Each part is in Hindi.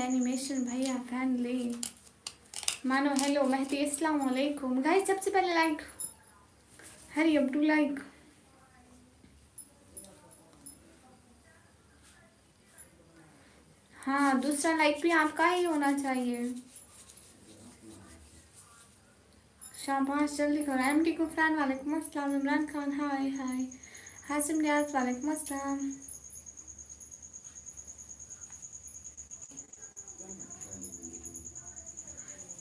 एनिमेशन भैया फैमिली मानो हेलो मेहदी अस्सलाम वालेकुम गाइस। सबसे पहले like hurry up to like. हाँ दूसरा लाइक भी आपका ही होना चाहिए। शाबाश जल्दी करो। एमडी गुफरान वालेकुम अस्सलाम। इमरान खान हाय हाय। हासिम रियाज वालेकुम अस्सलाम।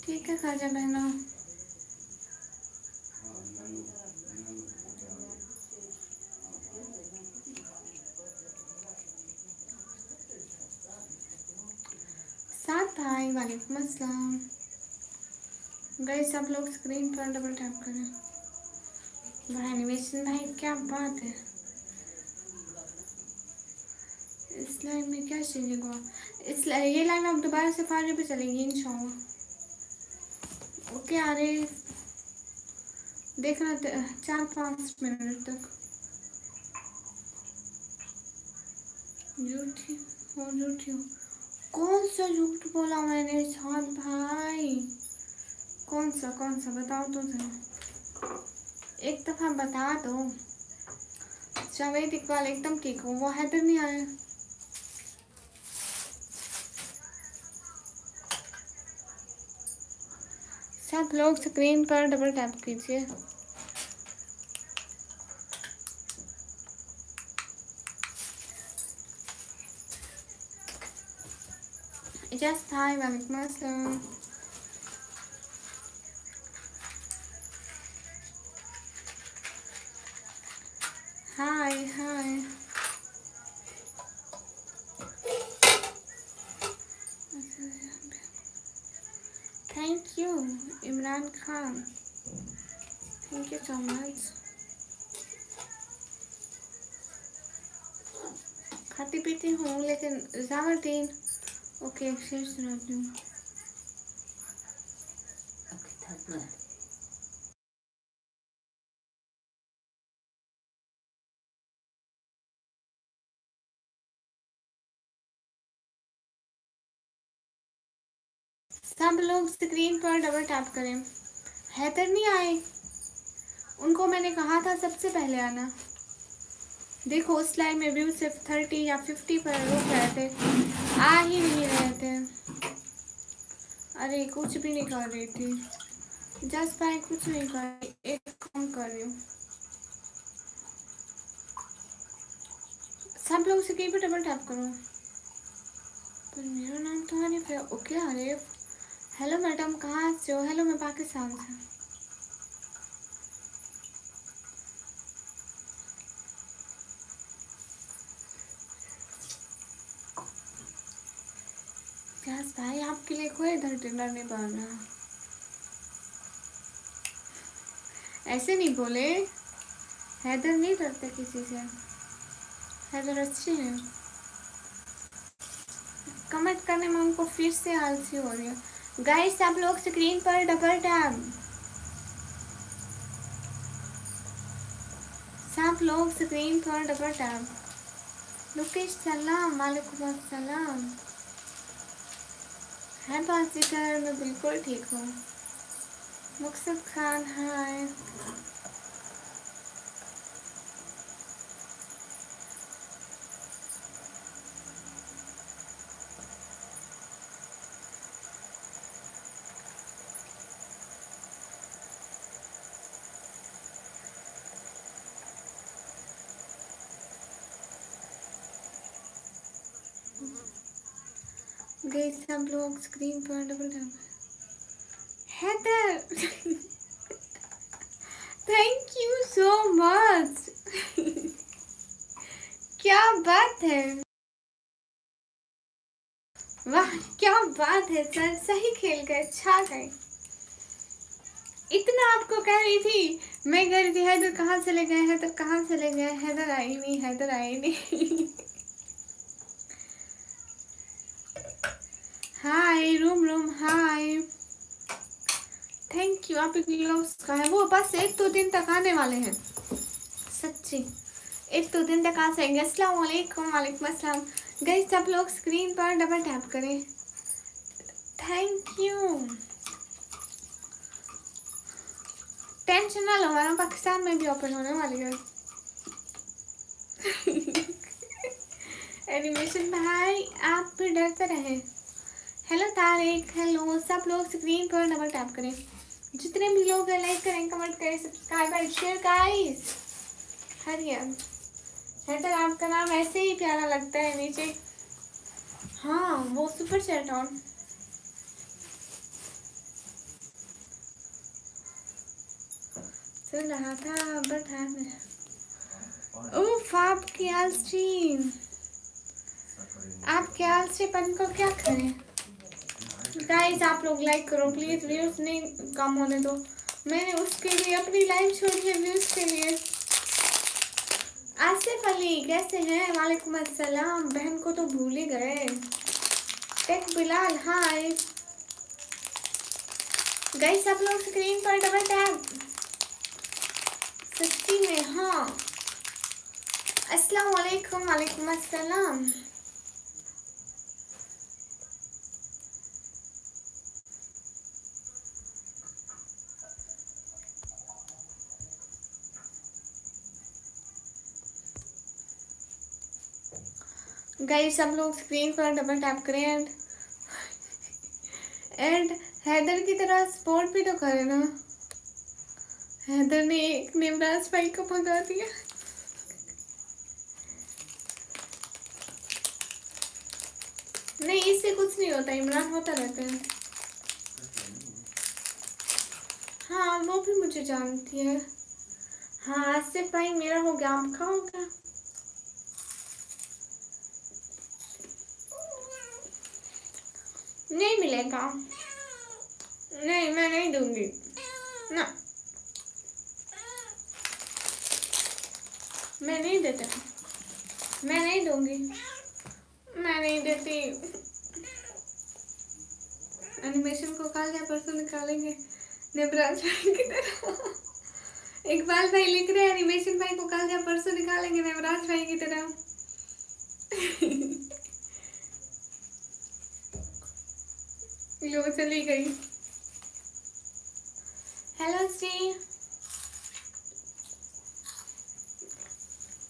ठीक है खाजा बहनों। साथ भाई वालेकुम अस्सलाम। गाइस सब लोग स्क्रीन पर डबल टैप करें। भाई एनिमेशन भाई क्या बात है। इस लाइन में क्या चलेगा। ये लाइन अब दोबारा से फारे पे चलेगी इंशाल्लाह। ओके आ रहे देखना 4-5 मिनट तक। झूठी हो झूठी हो। कौन सा झूठ बोला मैंने साथ भाई। कौन सा बताओ तो सही। एक दफा बता दो। जावेद इकबाल एकदम ठीक हो। वो हैदर नहीं आया। सब लोग स्क्रीन पर डबल टैप कीजिए। जस्ट हाय वालेकुम अस्सलाम। Hi hi. Thank you Imran Khan. Thank you so much. खाती पीती हूँ लेकिन ज़्यादा ओके शेर सुनाती हूँ। सब लोग स्क्रीन पर डबल टैप करें। हैदर नहीं आए। उनको मैंने कहा था सबसे पहले आना। देखो उस लाइन में व्यू सिर्फ 30 या 50 पर रुक रहे थे। आ ही नहीं रहे थे। अरे कुछ भी नहीं कर रही थी। जस्ट भाई कुछ नहीं कर रही। एक काम कर रही हूँ। सब लोग स्क्रीन पर डबल टैप करो। पर मेरा नाम तो आरिफ है। ओके आरिफ। हेलो मैडम कहाँ से हो। हेलो मैं पाकिस्तान से। यस भाई आपके लिए कोई इधर डिनर नहीं बन रहा। ऐसे नहीं बोले। हैदर नहीं डरते किसी से। हैदर अच्छे हैं। कमेंट करने में उनको फिर से आलसी हो रही है। गाइस आप लोग स्क्रीन पर डबल टैप। सब लोग स्क्रीन पर डबल टैप। लुकेश सलाम वालेकुम अस्सलाम। है बाजीगर मैं बिल्कुल ठीक हूँ। मकसद खान हाय। गाइस सब लोग स्क्रीन पर double tap. Haider thank you so much. क्या बात है। वाह क्या बात है सर। सही खेल गए छा गए। इतना आपको कह रही थी। मैं कह रही थी हैदर कहाँ चले गए। हैदर कहाँ चले गए। हैदर आई नहीं। हैदर आई नहीं। Hi room room hi. Thank you. आप का है वो बस 1-2 दिन तक आने वाले हैं। सच्ची 1-2 दिन तक आ जाएंगे। अस्सलाम वालेकुम वालेकुम अस्सलाम। गाइस सब लोग स्क्रीन पर डबल टैप करें। Thank you. टेंशन ना लो, हमारा पाकिस्तान में भी ओपन होने वाली है। एनिमेशन भाई आप भी डरते रहे। हेलो तारिक, हेलो सब लोग स्क्रीन पर डबल टैप करें, जितने भी लोग हैं लाइक करें, कमेंट करें, सब्सक्राइब करें, शेयर गाइस। हरियर हेडर आपका नाम ऐसे ही प्यारा लगता है नीचे। हाँ वो सुपर चैट ऑन चल रहा था बट उफ आपकी आलसी, आपके आलसीपन को क्या करें। गाइस आप लोग लाइक करो प्लीज, व्यूज नहीं कम होने दो। मैंने उसके लिए अपनी लाइफ छोड़ी है व्यूज के लिए। आसिफ अली कैसे हैं? वालेकुम अस्सलाम। बहन को तो भूल ही गए। टेक बिलाल हाय। गाइस सब लोग स्क्रीन पर डबल टैप। सच्ची में हाँ। अस्सलाम वालेकुम। वालेकुम अस्सलाम। गाइस सब लोग स्क्रीन पर डबल टैप करें एंड हैदर की तरह सपोर्ट भी तो करे ना। हैदर ने एक निमराज भाई को भगा दिया। नहीं इससे कुछ नहीं होता, इमरान होता रहता है। हाँ वो भी मुझे जानती है। हाँ आसिफ भाई मेरा हो गया, आपका हो गया? नहीं मिलेगा, नहीं मैं नहीं दूंगी ना, मैं नहीं देता, मैं नहीं दूंगी, मैं नहीं देती। एनिमेशन को कल या परसों निकालेंगे नेबराज भाई की तरह। इकबाल भाई लिख रहे हैं एनिमेशन भाई को कल या परसों निकालेंगे नेबराज भाई की तरह। लो चली गई। हेलो जी।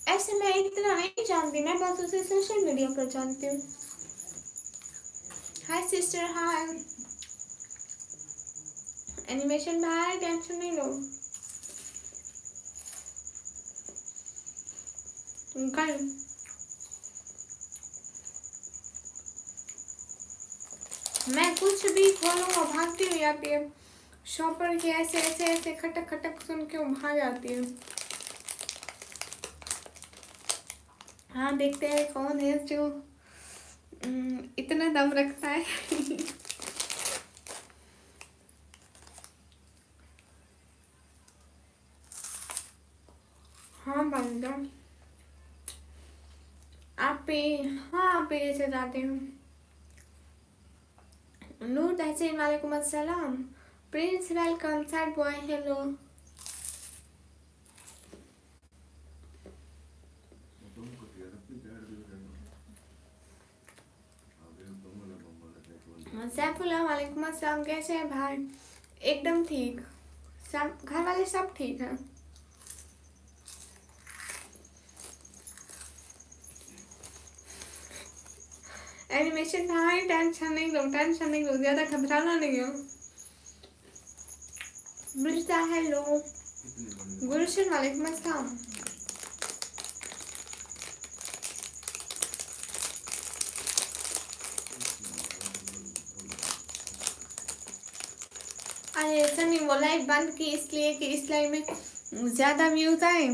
ऐसे मैं इतना नहीं जानती, मैं बस उसे सोशल मीडिया पर जानती हूँ। हाय सिस्टर हाय। एनिमेशन भाई टेंशन नहीं लो। कल मैं कुछ भी खोलूंगा भागती हुई आती है। शॉपर के ऐसे ऐसे ऐसे खटक खटक सुन के भाग जाती है। हाँ देखते हैं कौन है जो इतना दम रखता है। हाँ बंदा आप पे, हाँ आप पे से जाते हूँ। नूर तहसीन वालेकुम अस्सलाम। Prince welcome. Sad boy hello. Saifullah वालेकुम अस्सलाम। कैसे हैं भाई? एकदम ठीक, सब घर वाले सब ठीक हैं। एनिमेशन भाई टेंशन नहीं लो, टेंशन नहीं लो, ज्यादा घबराना नहीं हो। मिर्जा हेलो। गुलशन वालेकुम अस्सलाम। अरे सनी वो लाइव बंद की इसलिए कि इस लाइव में ज्यादा व्यूज आए,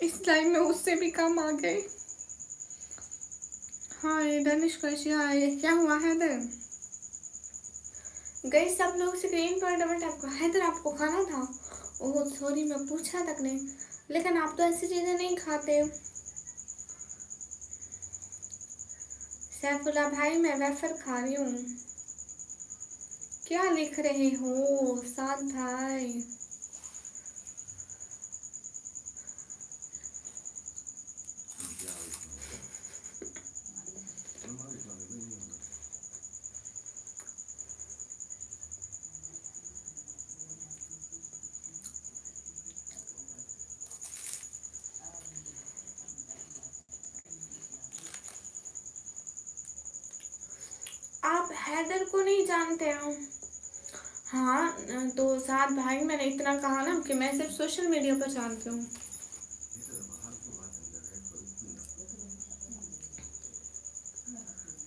इस लाइव में उससे भी कम आ गए। हाँ ये दनिश हाँ ये क्या हुआ हैदर? गई सब लोग स्क्रीन पर डबल टैप कर। हैदर आपको खाना था? ओह सॉरी मैं पूछा तक नहीं, लेकिन आप तो ऐसी चीजें नहीं खाते। सैफुल्लाह भाई मैं वेफर खा रही हूँ। क्या लिख रहे हो साथ भाई? हैदर को नहीं जानते हम। हाँ तो साथ भाई, मैंने इतना कहा ना कि मैं सिर्फ सोशल मीडिया पर जानती हूँ।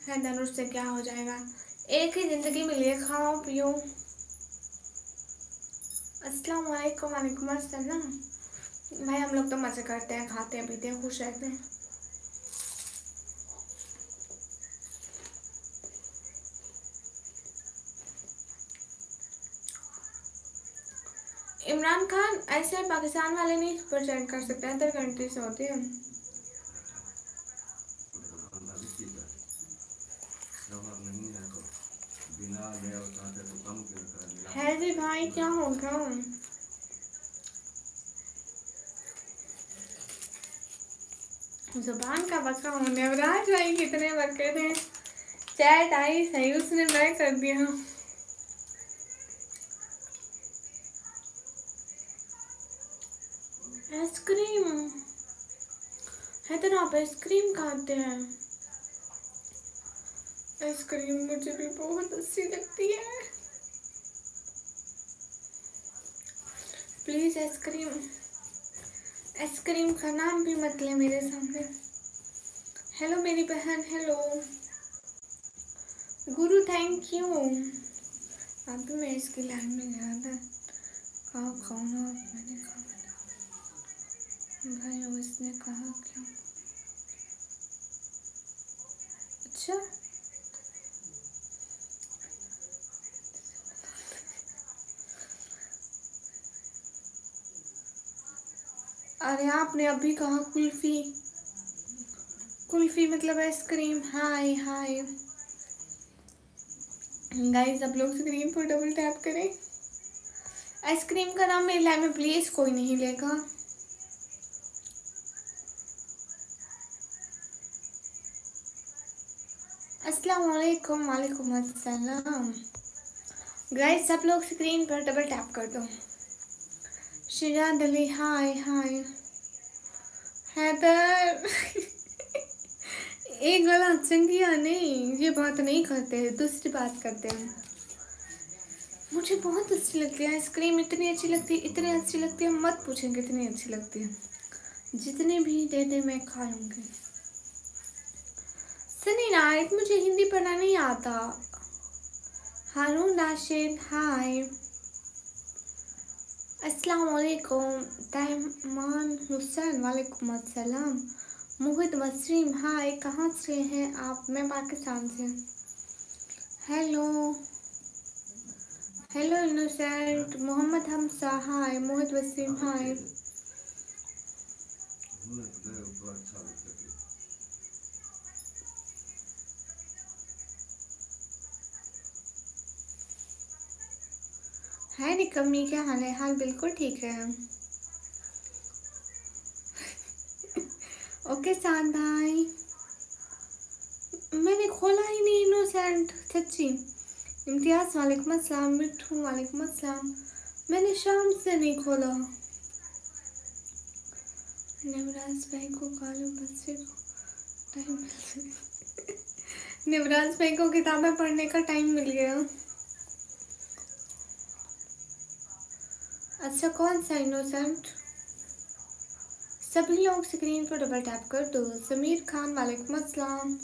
हैदर, उससे क्या हो जाएगा, एक ही जिंदगी मिली है, खाओ पियो। अस्सलाम वालेकुम। वालेकुम अस्सलाम। भाई हम लोग तो मजे करते हैं, खाते हैं, पीते हैं, खुश रहते हैं। इमरान खान ऐसे पाकिस्तान वाले नहीं प्रेजेंट कर सकते, अदर कंट्री से होते हैं। है जी भाई, क्या हो गया? जुबान का बका हूँ। देवराज भाई कितने बके थे, चैट आई सही, उसने बैक कर दिया। आइसक्रीम है तो आप आइसक्रीम खाते हैं? आइसक्रीम मुझे भी बहुत अच्छी लगती है। प्लीज आइसक्रीम, आइसक्रीम का नाम भी मत ले मेरे सामने। हेलो मेरी बहन, हेलो गुरु, थैंक यू। अब मैं इसकी लाइन में गया था, कहा कौन हो आप? मैंने कहा भाई, उसने कहा क्यों? अच्छा अरे आपने अभी कहा कुल्फी, कुल्फी मतलब आइसक्रीम। हाय हाय गाइस, आप लोग स्क्रीन पर डबल टैप करें। आइसक्रीम का नाम मेरे लाइव में प्लीज कोई नहीं लेगा। अस्सलाम वालेकुम। वालेकुम अस्सलाम। गाइस सब लोग स्क्रीन पर डबल टैप कर दो। शिजाद अली, हाय हाय। हैदर एक गला चंगिया नहीं, ये बात नहीं करते, दूसरी बात करते हैं। मुझे बहुत अच्छी लगती है आइसक्रीम, इतनी अच्छी लगती है, इतनी अच्छी लगती है, मत पूछें कितनी अच्छी लगती है। जितने भी दे दे मैं खा लूँगी। सनी नाइट, मुझे हिंदी पढ़ना नहीं आता। हारून राशिद, हाय। अस्सलाम वालेकुम। तैमान हुसैन, वालेकुम अस्सलाम। मोहित वसीम, हाय। कहाँ से हैं आप? मैं पाकिस्तान से। Hello hello innocent. Mohammad Hamsa, hi. Mohit Wasim, hi. Hi निकम्मी, क्या हाल है? हाल बिल्कुल ठीक है। ओके साथ भाई, मैंने खोला ही नहीं इनोसेंट, सच्ची। इम्तियाज, वालेकुम अस्सलाम। मिठू, वालेकुम अस्सलाम। मैंने शाम से नहीं खोला। निवराज भाई को कालू बच्चे को टाइम मिल निवराज भाई को किताबें पढ़ने का टाइम मिल गया। अच्छा कौन सा इनोसेंट? सभी लोग स्क्रीन पर डबल टैप कर दो। समीर खान, वालेकुम अस्सलाम।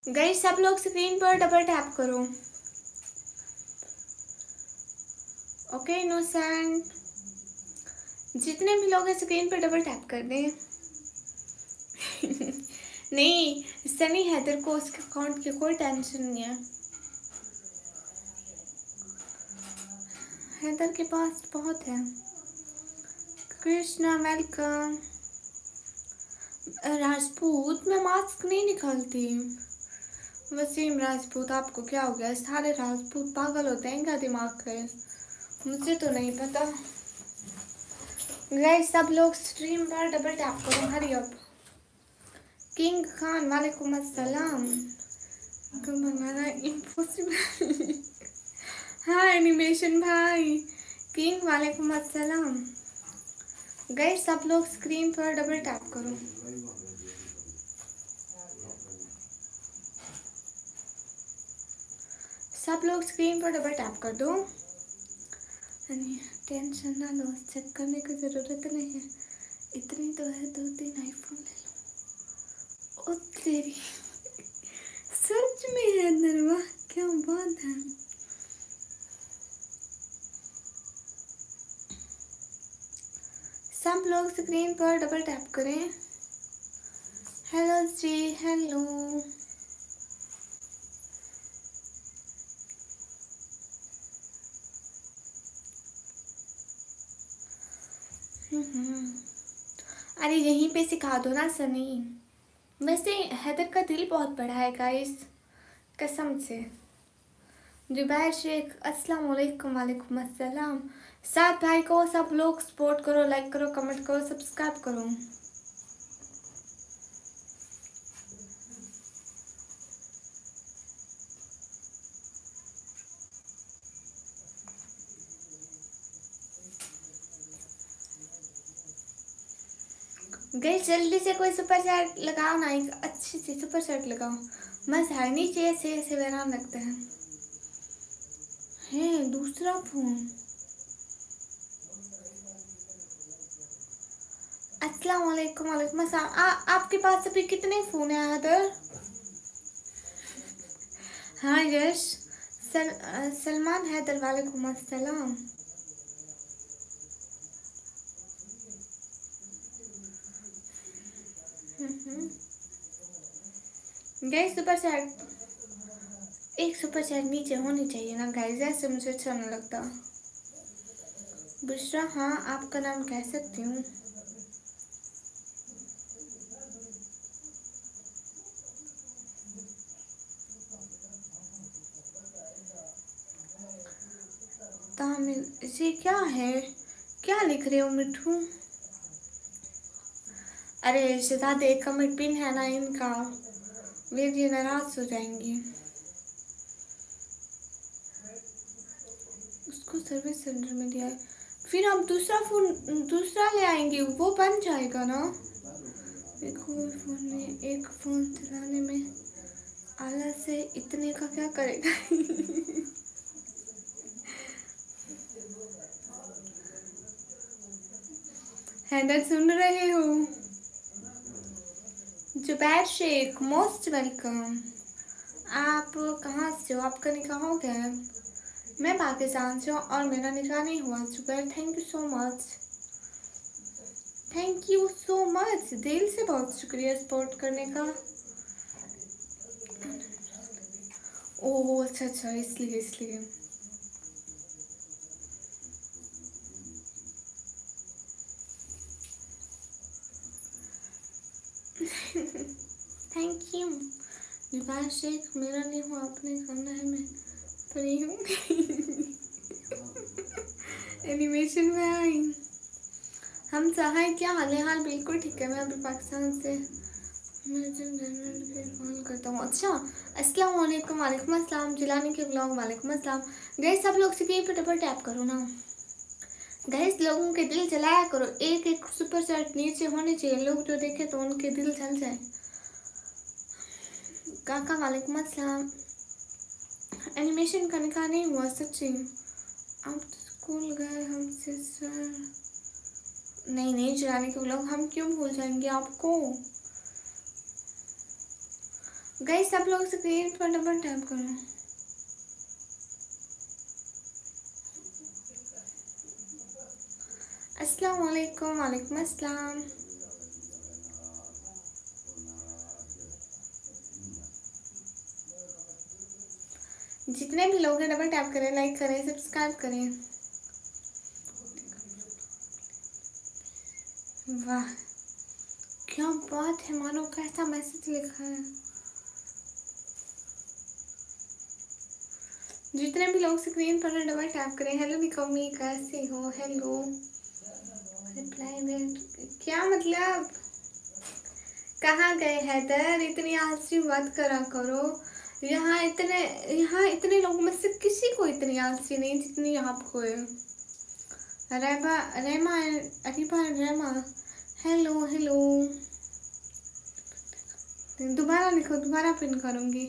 गाइस सब लोग स्क्रीन पर डबल टैप करो। ओके इनोसेंट, जितने भी लोग स्क्रीन पर डबल टैप कर दें। नहीं, सनी हैदर को उसके अकाउंट की कोई टेंशन नहीं है। हैदर के पास बहुत है। कृष्णा, वेलकम। राजपूत, मैं मास्क नहीं निकालती। वसीम राजपूत, आपको क्या हो गया? सारे राजपूत पागल होते हैं क्या दिमाग के? मुझे तो नहीं पता। गाइस सब लोग स्ट्रीम पर डबल टैप करो, हरी अप। किंग खान, वालेकुम अस्सलाम। बनाना इम्पॉसिबल। हाँ एनिमेशन भाई। किंग, वालेकुम अस्सलाम। गाइस सब लोग स्क्रीन पर डबल टैप करो। सब लोग स्क्रीन पर डबल टैप कर दो। टेंशन ना लो, चेक करने की ज़रूरत नहीं है, इतनी तो है 2-3 आईफोन ले लो। ओ तेरी सच में है नरवा, क्या बात है। सब लोग स्क्रीन पर डबल टैप करें। Hello ji, hello. अरे यहीं पे सिखा दो ना सनी। वैसे हैदर का दिल बहुत बड़ा है गाइस, कसम से। जुबैर शेख अस्सलाम वालेकुम। वालेकुम अस्सलाम। साथ भाई को सब लोग सपोर्ट करो, लाइक करो, कमेंट करो, सब्सक्राइब करो। गई जल्दी से कोई सुपर चैट लगाओ ना, एक अच्छी सी सुपर चैट लगाओ। मजा है, नीचे ऐसे ऐसे वैरान लगता है दूसरा फोन। अस्सलाम वालेकुम। वालेकुम अस्सलाम। आपके पास अभी कितने फ़ोन हैं अदर? हाँ यश। सलमान हैदर वालेकुम अस्सलाम। गई सुपर चैट, एक सुपर चैट नीचे होनी चाहिए ना गाइस, ऐसे मुझे अच्छा नहीं लगता। बुशरा, हाँ आपका नाम कह सकती हूँ। तामिल, ये क्या है, क्या लिख रहे हो मिठू? अरे शिदात, एक कमेंट पिन है ना इनका, वे ये नाराज हो जाएंगी। उसको सर्विस सेंटर में दिया है, फिर आप दूसरा फ़ोन दूसरा ले आएंगे, वो बन जाएगा ना। एक और फ़ोन में, एक फ़ोन चलाने में आला से इतने का क्या करेगा। हैदर सुन रहे हो? Zubair Shaikh most welcome. आप कहाँ से हो? आपका निकाह हो गया है? मैं पाकिस्तान से हूँ और मेरा निकाह नहीं हुआ। Zubair thank you so much, thank you so much, दिल से बहुत शुक्रिया सपोर्ट करने का। ओह अच्छा अच्छा, इसलिए इसलिए। Thank you. विवाह शेख मेरा नहीं हुआ, अपने करना है, मैं फ्री हूँ। एनिमेशन में आई। हम सहाय, क्या हाल है? हाल बिल्कुल ठीक है, मैं अभी पाकिस्तान से कॉल करता हूँ। अच्छा, अस्सलाम वालेकुम। वालेकुम अस्सलाम। जिलानी के ब्लॉग, वालेकुम अस्सलाम। गैस सब लोग स्क्रीन पर डबल टैप करो ना गैस, लोगों के दिल जलाया करो। एक एक सुपर चैट नीचे होने चाहिए, लोग जो देखे तो उनके दिल जल जाए। काका वालेकुम अस्सलाम। एनिमेशन का निकाह नहीं हुआ सच्ची? आप तो स्कूल गए हमसे सर। नहीं नहीं, चलाने के ब्लॉग हम क्यों भूल जाएंगे आपको। गए सब लोग स्क्रीन पर डबल टैप करो। अस्सलाम वालेकुम। वालेकुम अस्सलाम। जितने भी लोग हैं डबल टैप करें, लाइक करें, सब्सक्राइब करें। वाह क्या बात है, मानो कैसा मैसेज लिखा है। जितने भी लोग स्क्रीन पर डबल टैप करें। हेलो निकम्मी, कैसे हो? हेलो रिप्लाई में क्या मतलब? कहाँ गए हैदर? इतनी आलसी मत करा करो। यहाँ इतने लोगों में से किसी को इतनी आलसी नहीं जितनी आपको है। रेबा रेमा अरीबा रेमा, हेलो हेलो। दोबारा लिखो, दोबारा पिन करूंगी।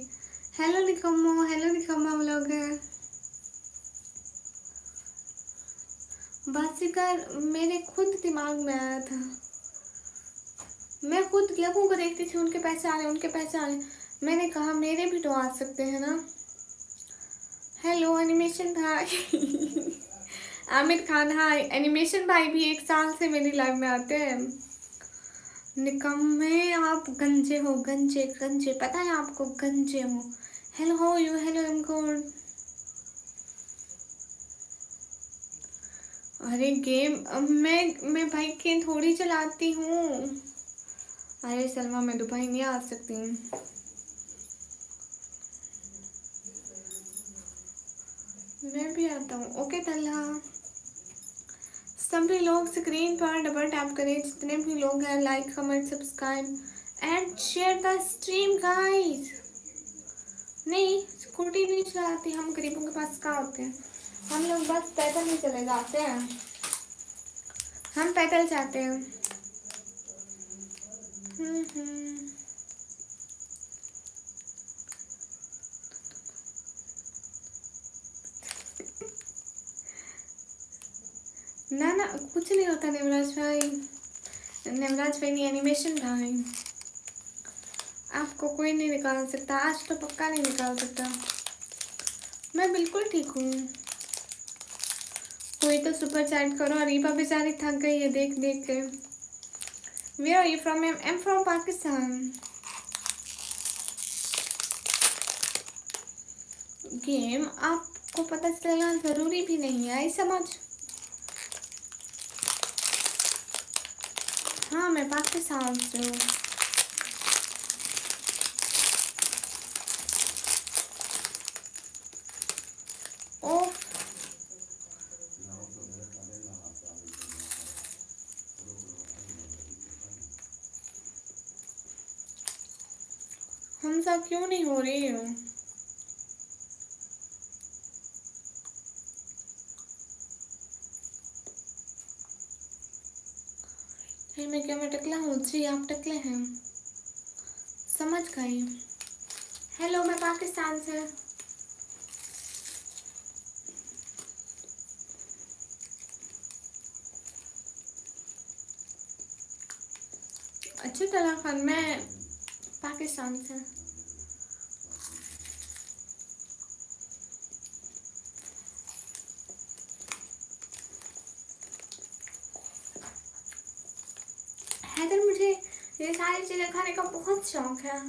हेलो निकम्मो, हेलो निकम्मा व्लॉग है। बासीकर मेरे खुद दिमाग में आया था, मैं खुद लोगों को देखती थी, उनके पैसे आ रहे, उनके पैसे आ रहे, मैंने कहा मेरे भी तो आ सकते हैं ना। हेलो एनिमेशन भाई आमिर खान, हाय। एनिमेशन भाई भी 1 साल से मेरी लाइफ में आते हैं। निकम्मे आप गंजे हो, गंजे गंजे, पता है आपको, गंजे हो। हेलो हो यू, हेलो एम गुड। अरे गेम मैं भाई गेम थोड़ी चलाती हूँ। अरे सलमा मैं दुबई नहीं आ सकती हूँ। मैं भी आता हूँ। ओके तल्हा, सभी लोग स्क्रीन पर डबल टैप करें, जितने भी लोग हैं, like comment subscribe and share the stream guys. नहीं स्कूटी नहीं चलाती, हम गरीबों के पास कहाँ होते हैं, हम लोग बस पैदल ही चले जाते हैं, हम पैदल जाते हैं। हम्म। ना ना कुछ नहीं होता नेवराज भाई, नेवराज भाई नहीं, एनिमेशन भाई। आपको कोई नहीं निकाल सकता, आज तो पक्का नहीं निकाल सकता। मैं बिल्कुल ठीक हूँ। कोई तो सुपर चैट करो, अरीबा बेचारी थक गई है देख देख के। Where are you from? I'm from Pakistan. Game आपको पता चलना जरूरी भी नहीं है, आई समझ। हाँ मैं पाकिस्तान से हूँ। ओह हमसा क्यों नहीं हो रही हूँ। मैं क्या, मैं टकला हूँ जी, आप टकले हैं, समझ गई। हेलो मैं पाकिस्तान से। अच्छा तला खान, मैं पाकिस्तान से। हैदर मुझे ये सारी चीज़ें खाने का बहुत शौक है।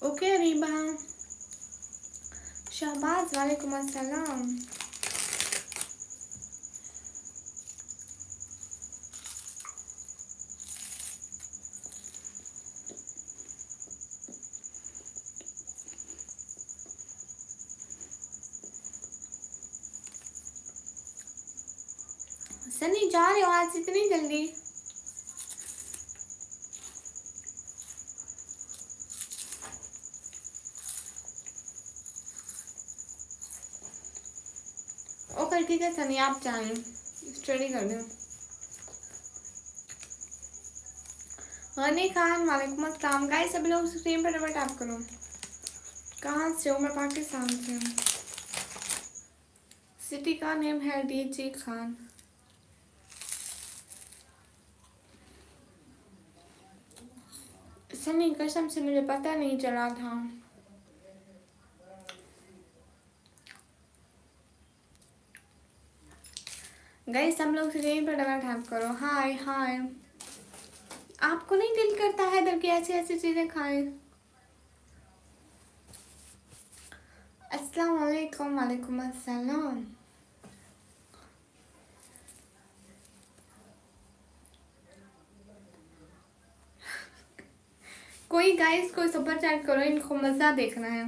ओके अरीबा, शहबाज वालेकुम अस्सलाम। सनी जा रहे हो आज इतनी जल्दी? ओके ठीक है सनी, आप जाएं, स्टडी कर लो। हनी खान वालेकुम अस्सलाम। गाइस सभी लोग स्क्रीन पर डबल टैप करो। कहाँ से हो? मैं पाकिस्तान से हूँ। सिटी का नेम है डीजी खान। सनी कसम से मुझे पता नहीं चला था। गाइस सब लोग स्क्रीन पर डबल टैप करो। हाय हाय। आपको नहीं दिल करता है इधर की ऐसी ऐसी चीजें खाएं? अस्सलाम वालेकुम। वालेकुम अस्सलाम। कोई गाइस कोई सुपर चैट करो, इनको मजा देखना है।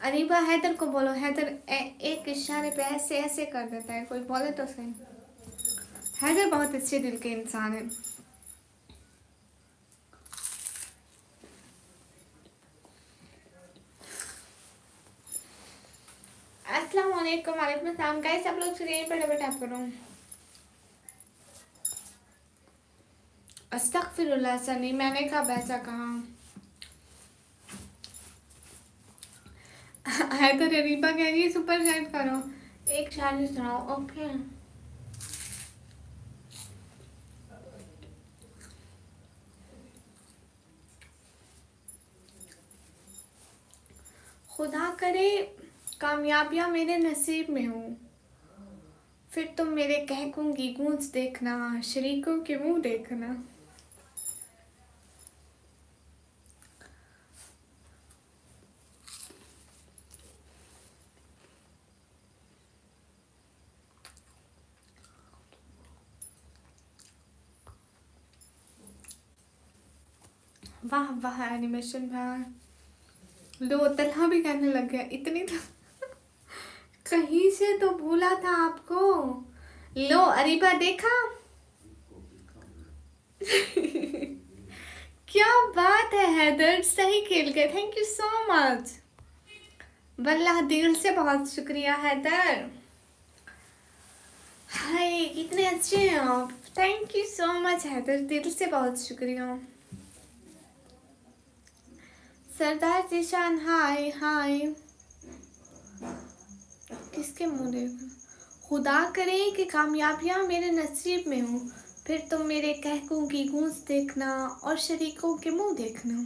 अरीबा हैदर को बोलो, हैदर एक इशारे पे ऐसे ऐसे कर देता है, कोई बोले तो सही। हैदर बहुत अच्छे दिल के इंसान है। अस्सलामुअलैकुम वालेकुम अस्सलाम। गाइस आप लोग स्क्रीन पर डबल टैप करो। अस्तगफिरुल्लाह सनी, मैंने कब ऐसा कहा? है तो रीबा कह रही है सुपर चैट करो, एक शायरी सुनाओ। ओके खुदा करे कामयाबियाँ मेरे नसीब में हो, फिर तुम मेरे कहकों की गूंज देखना, शरीकों के मुंह देखना। वाह वाह एनिमेशन भाई। लो तलहा भी कहने लग गया, इतनी तो कहीं से तो भूला था आपको। लो अरीबा देखा क्या बात है हैदर, सही खेल गए, थैंक यू सो मच। वल्लाह दिल से बहुत शुक्रिया हैदर। हाय कितने अच्छे हैं आप, thank you so much Haider, दिल से बहुत शुक्रिया। सरदार जीशान हाय हाय। किसके मुंह देखना? खुदा करे कि कामयाबियाँ मेरे नसीब में हो, फिर तुम मेरे कहकों की गूंज देखना और शरीकों के मुंह देखना।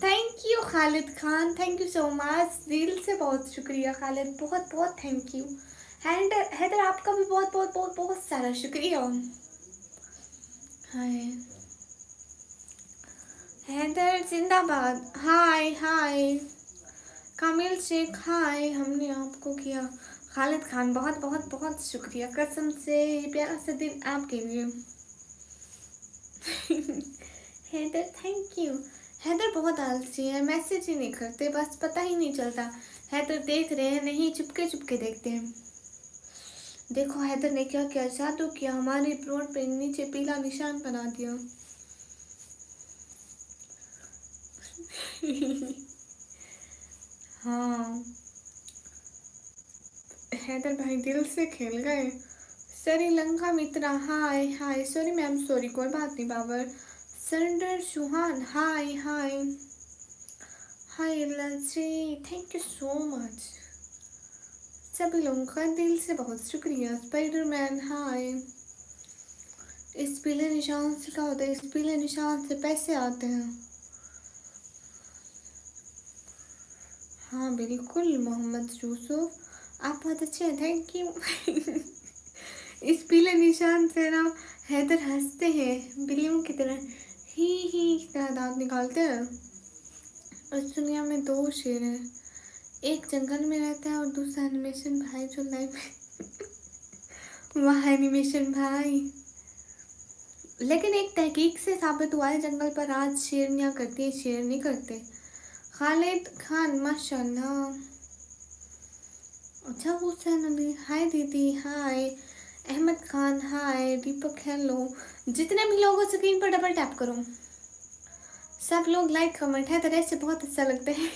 Thank you Khalid Khan, thank you so much, दिल से बहुत शुक्रिया खालिद, बहुत बहुत थैंक यू। हैदर हैदर आपका भी बहुत बहुत बहुत बहुत सारा शुक्रिया। हाय हैदर जिंदाबाद। हाय हाय कामिल शेख हाय, हमने आपको किया। खालिद खान बहुत बहुत बहुत शुक्रिया, कसम से प्यारा सा दिन आपके लिए। Haider thank you. हैदर बहुत आलसी है, मैसेज ही नहीं करते, बस पता ही नहीं चलता। हैदर देख रहे हैं, नहीं चुपके चुपके देखते हैं। देखो हैदर ने क्या किया, जादू किया, हमारे प्लॉट पे नीचे पीला निशान बना दिया। हाँ हैदर भाई दिल से खेल गए। Sri Lanka Mitra hi hi, sorry ma'am sorry, कोई बात नहीं Babar. Surrender Suhan hi hi hi लजी, थैंक यू सो मच। सभी लोगों का दिल से बहुत शुक्रिया। Spiderman hi. इस पीले निशान से क्या होता है? इस पीले निशान से पैसे आते हैं। हाँ बिल्कुल मोहम्मद यूसुफ, आप बहुत अच्छे हैं, थैंक यू। इस पीले निशान से ना हैदर हंसते हैं बिल्लियों की तरह, ही की तरह दांत निकालते हैं। इस दुनिया में दो शेर हैं, एक जंगल में रहता है और दूसरा एनिमेशन भाई जो लाइव में। वाह एनिमेशन भाई, लेकिन एक तहकीक से साबित हुआ है जंगल पर राज शेरनियाँ करती है, शेर नहीं करते। खालिद खान माशाल्लाह। अच्छा हुसैन अली हाय दीदी हाय। अहमद खान हाय। दीपक हेलो। जितने भी लोग हो स्क्रीन पर डबल टैप करो, सब लोग लाइक कमेंट है तरह से बहुत अच्छा लगता है।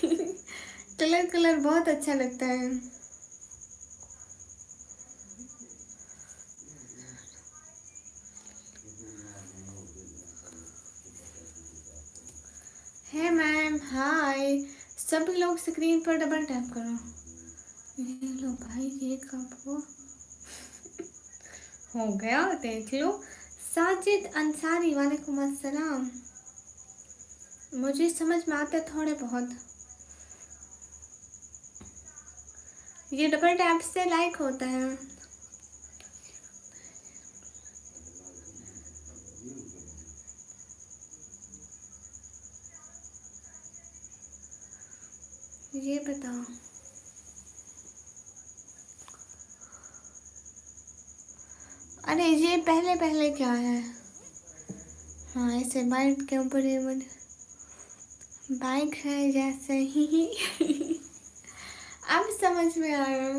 कलर कलर बहुत अच्छा लगता है मैम हाय। सभी लोग स्क्रीन पर डबल टैप करो। ये लो भाई ये कब हो गया देख लो। साजिद अंसारी वालेकुम अस्सलाम। मुझे समझ में आता है थोड़े बहुत, ये डबल टैप से लाइक होता है। ये बताओ अरे ये पहले पहले क्या है? हाँ ऐसे बाइक के ऊपर ये बाइक है जैसे ही। अब समझ में आया।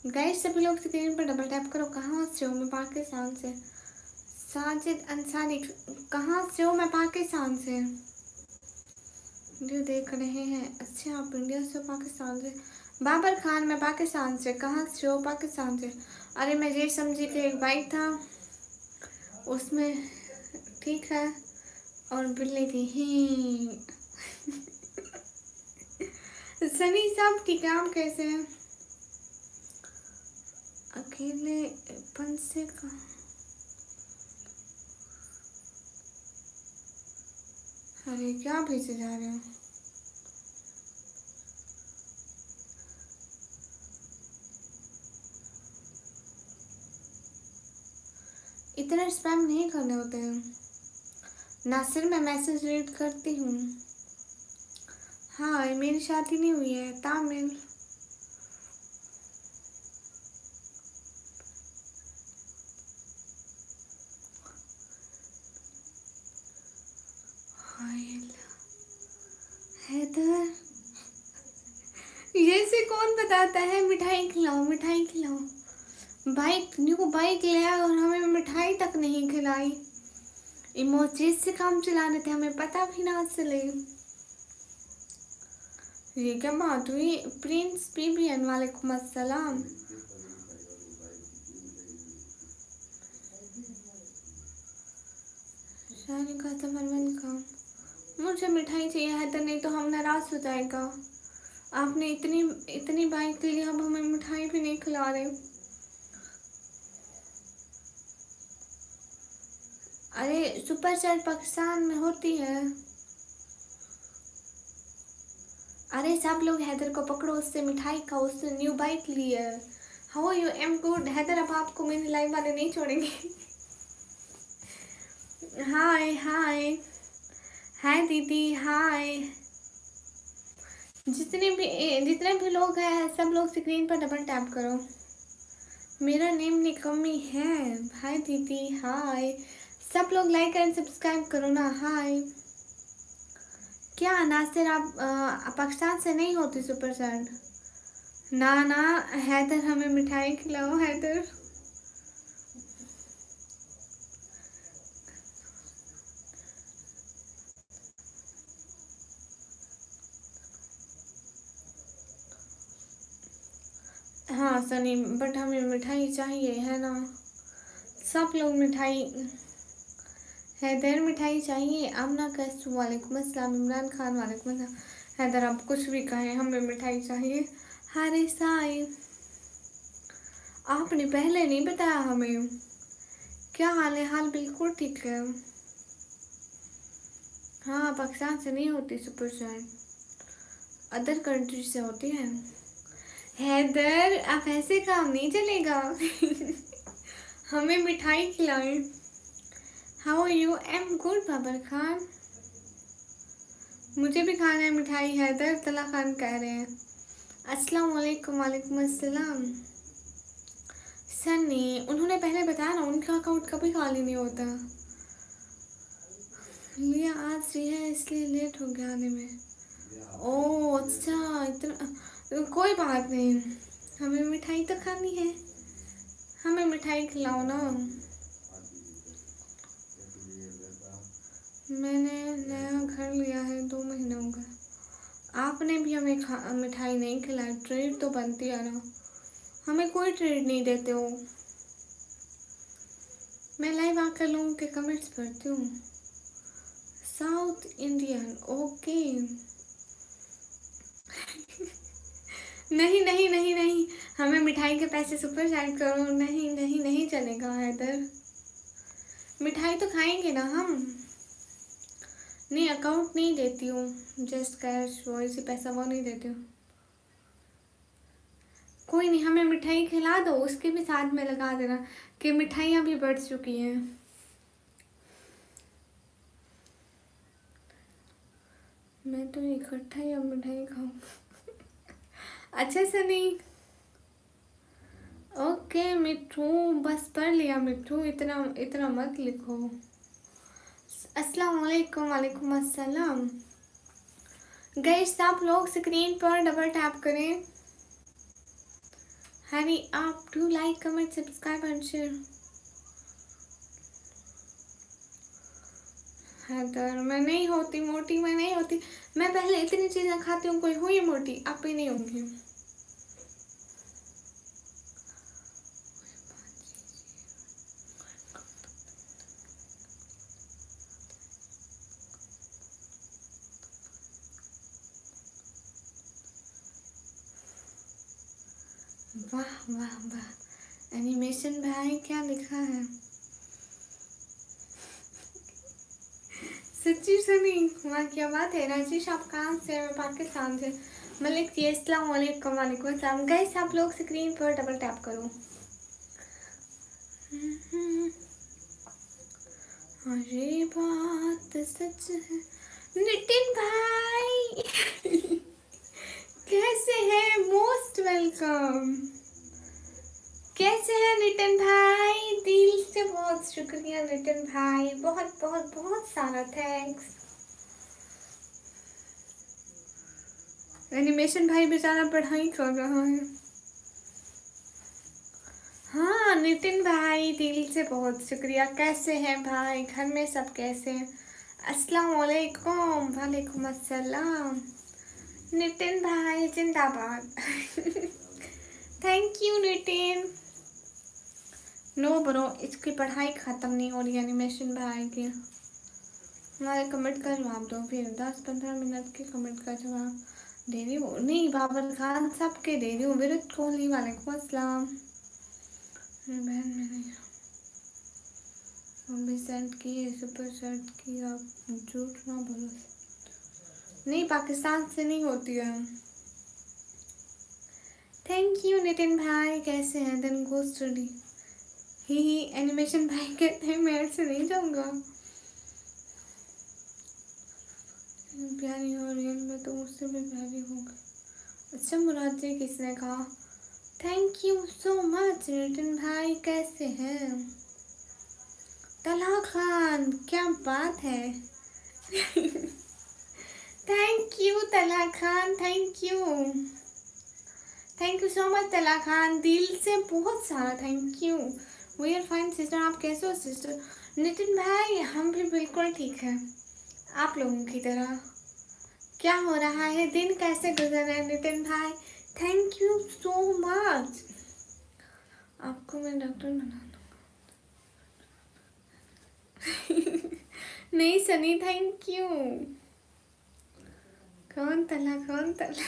गाइस सभी लोग स्क्रीन पर डबल टैप करो। कहाँ से हो? मैं पाकिस्तान से। साजिद अंसारी कहाँ से हो? मैं पाकिस्तान से वीडियो देख रहे हैं। अच्छा, आप इंडिया से, पाकिस्तान से। बाबर खान, मैं पाकिस्तान से। कहाँ से हो? पाकिस्तान से। अरे मैं ये समझी कि एक बाइक था उसमें, ठीक है, और बिल्ली थी ही। सनी साहब ठीक है, आप कैसे हैं? अकेलेपन से अरे क्या भेजे जा रहे हो? इतना स्पैम नहीं करने होते हैं। नासिर, मैं मैसेज रीड करती हूँ। हाँ, मेरी शादी नहीं हुई है। तामिल हैदर, ये से कौन बताता है मिठाई खिलाओ, मिठाई खिलाओ। न्यू बाइक ले आया और हमें मिठाई तक नहीं खिलाई। इमोजीज से काम चला रहे थे, हमें पता भी ना चले। ये क्या बात हुई? प्रिंस पीबीएन, वालेकुम अस्सलाम। शानिका तमर, वेलकम। मुझे मिठाई चाहिए हैदर, नहीं तो हम नाराज हो जाएगा। आपने इतनी इतनी बाइक ली, अब हमें मिठाई भी नहीं खिला रहे। अरे सुपर चैट पाकिस्तान में होती है। अरे सब लोग हैदर को पकड़ो, उससे मिठाई खाओ, उससे न्यू बाइक ली है। How you? Am good Haider, अब आपको मेरी लाइफ वाले नहीं छोड़ेंगे। हाय हाय हाय दीदी, हाय। जितने भी लोग हैं सब लोग स्क्रीन पर डबल टैप करो। मेरा नेम निकम्मी है। हाय दीदी, हाय। सब लोग लाइक एंड सब्सक्राइब करो ना। हाय। क्या नासिर, आप पाकिस्तान से नहीं होती सुपर चैट? ना ना हैदर, हमें मिठाई खिलाओ हैदर। हाँ सनी, बट हमें मिठाई चाहिए है ना। सब लोग मिठाई। हैदर मिठाई चाहिए। आमना कैसू, वालेकुम अस्सलाम। इमरान खान, वालेकुम अस्सलाम। हैदर आप कुछ भी कहें, हमें मिठाई चाहिए। हारे साई, आपने पहले नहीं बताया हमें। क्या हाल है? हाल बिल्कुल ठीक है। हाँ, पाकिस्तान से नहीं होती सुपर चैट, अदर कंट्री से होती है। हैदर, अब ऐसे काम नहीं चलेगा। हमें मिठाई खिलाएं। How are you? Am good Babar Khan. मुझे भी खाना है मिठाई हैदर, तला खान कह रहे हैं। अस्सलाम वालेकुम, वालेकुम अस्सलाम। सनी, उन्होंने पहले बताया ना, उनका अकाउंट कभी खाली नहीं होता। लिया आज फ्री है इसलिए लेट हो गया आने में। ओह अच्छा, इतना कोई बात नहीं। हमें मिठाई तो खानी है, हमें मिठाई खिलाओ ना। मैंने नया घर लिया है, 2 महीने हो गए। आपने भी हमें मिठाई नहीं खिलाई। ट्रीट तो बनती है ना, हमें कोई ट्रीट नहीं देते हो। मैं लाइव आकर लोगों के कमेंट्स पढ़ती हूँ। South Indian, okay. नहीं नहीं नहीं नहीं, हमें मिठाई के पैसे सुपर चैट करो। नहीं नहीं नहीं चलेगा हैदर, मिठाई तो खाएंगे ना हम। नहीं, अकाउंट नहीं देती हूँ, जस्ट कैश वॉइस पैसा वो नहीं देती हूँ। कोई नहीं, हमें मिठाई खिला दो, उसके भी साथ में लगा देना कि मिठाइयाँ भी बढ़ चुकी हैं। मैं तो इकट्ठा ही अब मिठाई खाऊँ। अच्छा सनी, ओके मिठू, बस पढ़ लिया मिठू, इतना इतना मत लिखो। अस्सलाम वालेकुम, वालेकुम अस्सलाम। गाइस आप लोग स्क्रीन पर डबल टैप करें। हरी आप do like comment subscribe and share. Haider, मैं नहीं होती मोटी, मैं नहीं होती। मैं पहले इतनी चीजें खाती हूँ, कोई हुई मोटी, अब भी नहीं होंगी। वाह वाह वाह, एनिमेशन भाई क्या लिखा है। सच्ची सुनी, वाह क्या बात है। राजेश आप कहाँ से? मैं पाकिस्तान से। मलिक जी अस्सलाम वालेकुम। वालेकुम अस्सलाम। गाइस आप लोग स्क्रीन पर डबल टैप करो। अरे बात सच है। नितिन भाई कैसे हैं? Most welcome. कैसे हैं नितिन भाई? दिल से बहुत शुक्रिया नितिन भाई, बहुत बहुत बहुत सारा थैंक्स। एनिमेशन भाई बेचारा पढ़ाई कर रहा है। हाँ नितिन भाई दिल से बहुत शुक्रिया। कैसे हैं भाई? घर में सब कैसे हैं? अस्सलाम वालेकुम। वालेकुम अस्सलाम। नितिन भाई जिंदाबाद। Thank you Nitin. No bro, इसकी पढ़ाई ख़त्म नहीं हो रही एनिमेशन भाई की। हमारे कमेंट का जवाब दो फिर, 10-15 मिनट के कमेंट का जवाब दे रही हूँ। नहीं बाबर खान सबके दे रही हूँ। विराट कोहली वालेकुम अस्सलाम। बहन मैंने मम्मी सेंड की सुपर सेंड की, आप झूठ ना बोलो। नहीं पाकिस्तान से नहीं होती है। थैंक यू नितिन भाई। कैसे हैं? दिन गो स्टडी ही एनिमेशन भाई कहते हैं मैं ऐसे नहीं जाऊँगा। प्यारी हो रियल में तो मुझसे भी प्यारी होगी। अच्छा मुराद जी किसने कहा? Thank you so much Nitin भाई। कैसे हैं? तला खान क्या बात है। Thank you Tala Khan, thank you. Thank you so much Tala Khan, दिल से बहुत सारा thank you. We are fine sister. आप कैसे हो सिस्टर? नितिन भाई हम भी बिल्कुल ठीक हैं, आप लोगों की तरह। क्या हो रहा है? दिन कैसे गुजर रहे हैं नितिन भाई? Thank you so much. आपको मैं डॉक्टर बना दूँ। नहीं सनी थैंक यू। कौन तला? कौन तला?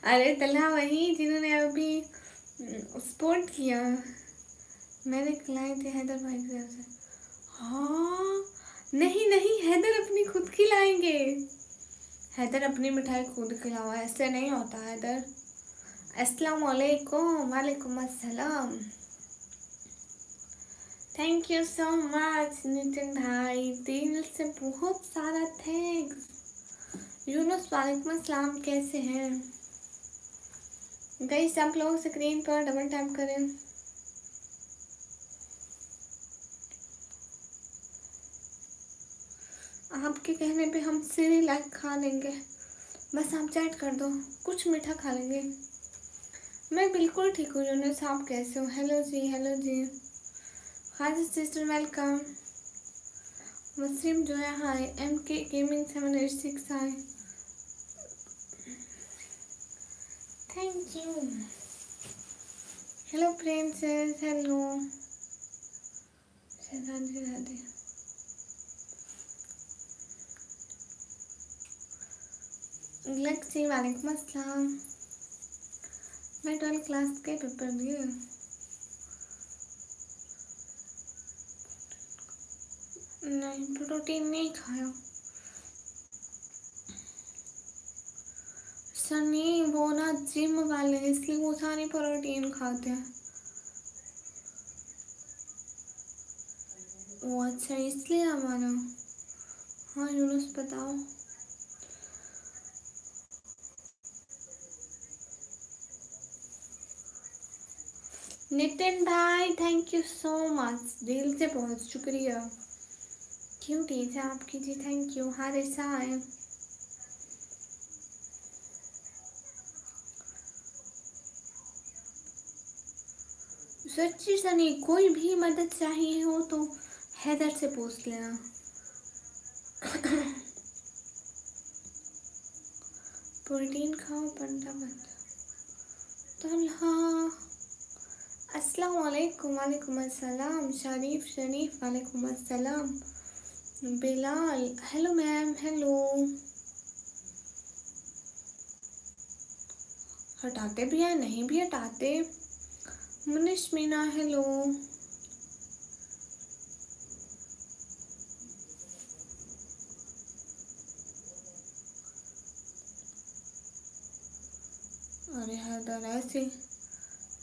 अरे तला वही जिन्होंने अभी स्पोर्ट किया। मैंने खिलाई थी हैदर भाई की तरफ से। हाँ नहीं नहीं, हैदर अपनी खुद खिलाएंगे। हैदर अपनी मिठाई खुद खिलावा, ऐसे नहीं होता हैदर। अस्सलाम वालेकुम। वालेकुम अस्सलाम। Thank you so much Nitin भाई, दिल से बहुत सारा थैंक्स। यूनुस वालेकुम अस्सलाम। कैसे हैं गाइस? आप लोग स्क्रीन पर डबल टैप करें। आपके कहने पे हम सीढ़ी लाइक खा लेंगे, बस आप चैट कर दो, कुछ मीठा खा लेंगे। मैं बिल्कुल ठीक हूँ यूनुस, आप कैसे हो? हेलो जी, हेलो जी। खादिज सिस्टर वेलकम। मुस्लिम जो है हाय। MK gaming 786 hi. Thank you. Hello princess, hello. Radhe Radhe. Galaxy वालेकुम अस्सलाम। मैं 12th क्लास के पेपर दिए। नहीं प्रोटीन नहीं खाया। सनी वो ना जिम वाले हैं, इसलिए वो सारी प्रोटीन खाते हैं। वो अच्छा इसलिए हमारा। हाँ यूनुस बताओ। नितिन भाई थैंक यू सो मच, दिल से बहुत शुक्रिया। क्यों टीचर आपकी जी, थैंक यू। हारिसा है। सच्ची सनी, कोई भी मदद चाहिए हो तो हैदर से पूछ लेना। प्रोटीन खाओ पर्दा बंद। तलहा अस्सलाम वालेकुम। वालेकुम अस्सलाम। शरीफ वालेकुम अस्सलाम। Bilal hello ma'am hello. हटाते भी हैं नहीं भी हटाते। मुनिश मीना हेलो। अरे हैदर ऐसी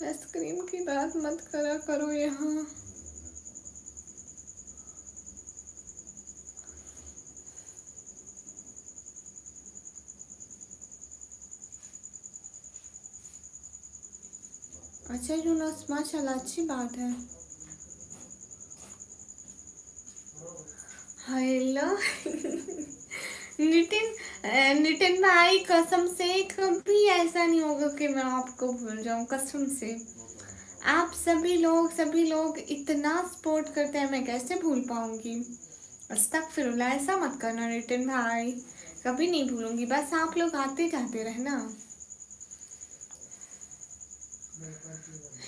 आइसक्रीम की बात मत करा करो यहाँ। अच्छा यूनुस माशाल्लाह अच्छी बात है। हेलो नितिन नितिन भाई कसम से कभी ऐसा नहीं होगा कि मैं आपको भूल जाऊं कसम से। आप सभी लोग इतना सपोर्ट करते हैं मैं कैसे भूल पाऊंगी। अस्तगफिरुल्लाह ऐसा मत करना नितिन भाई। कभी नहीं भूलूंगी बस आप लोग आते जाते रहना।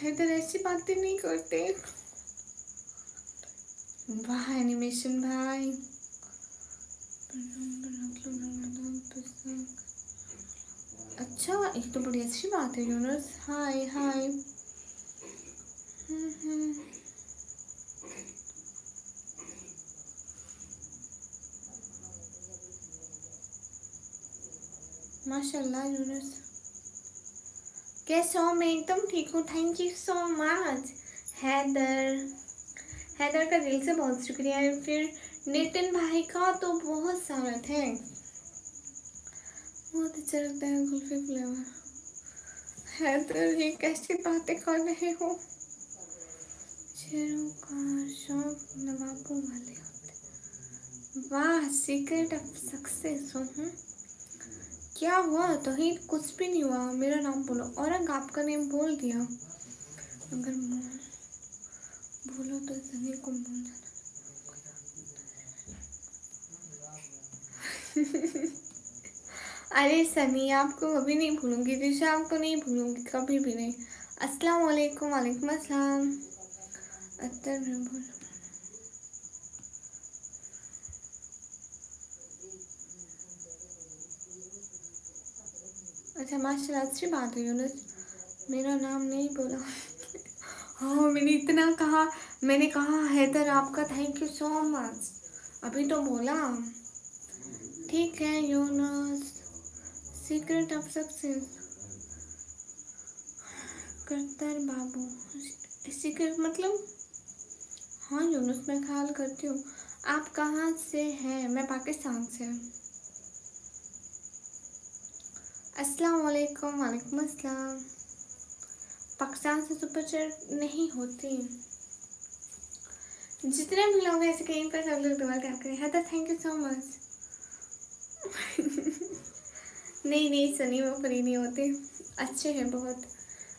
हैदर ऐसी बातें नहीं करते। वाह एनिमेशन भाई। अच्छा एक तो बड़ी अच्छी बात है यूनुस। हाय हाय। माशाल्लाह यूनुस कैसे हो। मैं एकदम ठीक हूँ thank you so much. Haider Haider का दिल से बहुत शुक्रिया है। फिर नितिन भाई का तो बहुत सारा थे। बहुत अच्छा लगता है कुल्फी फ्लेवर। हैदर ये कैसी बातें कर रहे हो। शेरों का शौक नवाबों वाले होते। वाह सीक्रेट ऑफ सक्सेस हूँ। क्या हुआ तोहीद कुछ भी नहीं हुआ। मेरा नाम बोलो और अगर आपका नेम बोल दिया अगर बोलो तो सभी को बोल जाना। अरे सनी आपको कभी नहीं भूलूंगी। दिशा आपको नहीं भूलूंगी कभी भी नहीं। अस्सलाम वालेकुम। वालेकुम अस्सलाम। अत्तर में बोल। अच्छा माशाल्लाह अच्छी बात है यूनुस। मेरा नाम नहीं बोला। हाँ मैंने कहा हैदर आपका थैंक यू सो मच अभी तो बोला। ठीक है Yunus secret of success Kartar Babu. Secret मतलब हाँ यूनुस मैं ख्याल करती हूँ। आप कहाँ से हैं। मैं पाकिस्तान से। अस्सलाम वालेकुम। वालेकुम अस्सलाम। पाकिस्तान से सुपर चैट नहीं होती। जितने भी लोग ऐसे कहीं पर सब लोग दुआ क्या करें। Haider thank you so much. नहीं सनी वो फ्री नहीं होते। अच्छे हैं बहुत।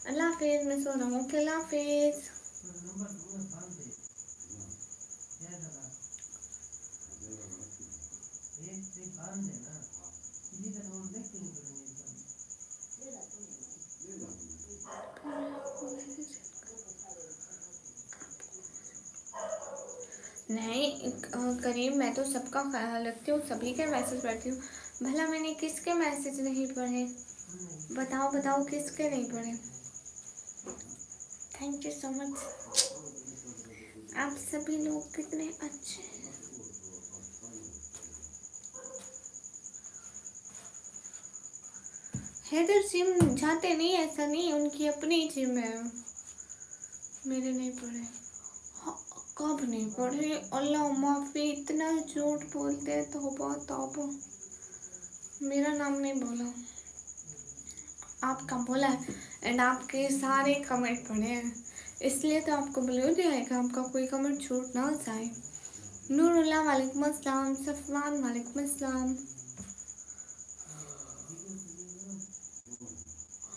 अल्लाह हाफिज़ मैं सो रहा हूँ। अल्लाह हाफिज़। नहीं करीम मैं तो सबका ख्याल रखती हूँ सभी के मैसेज पढ़ती हूँ। भला मैंने किसके मैसेज नहीं पढ़े। बताओ किसके नहीं पढ़े। Thank you so much. आप सभी लोग कितने अच्छे हैं। हैदर जिम जाते नहीं ऐसा नहीं उनकी अपनी जिम है। मेरे नहीं पढ़े। हाँ, कब नहीं पढ़े। अल्लाह माफी इतना झूठ बोलते हैं। तौबा तौबा। मेरा नाम नहीं बोला आपका बोला है एंड आपके सारे कमेंट पढ़े हैं इसलिए तो आपको ब्लू दिया है कि आपका कोई कमेंट छूट ना जाए। नूरुल्लाह वालेकुम अस्सलाम। सफवान वालेकुम अस्सलाम।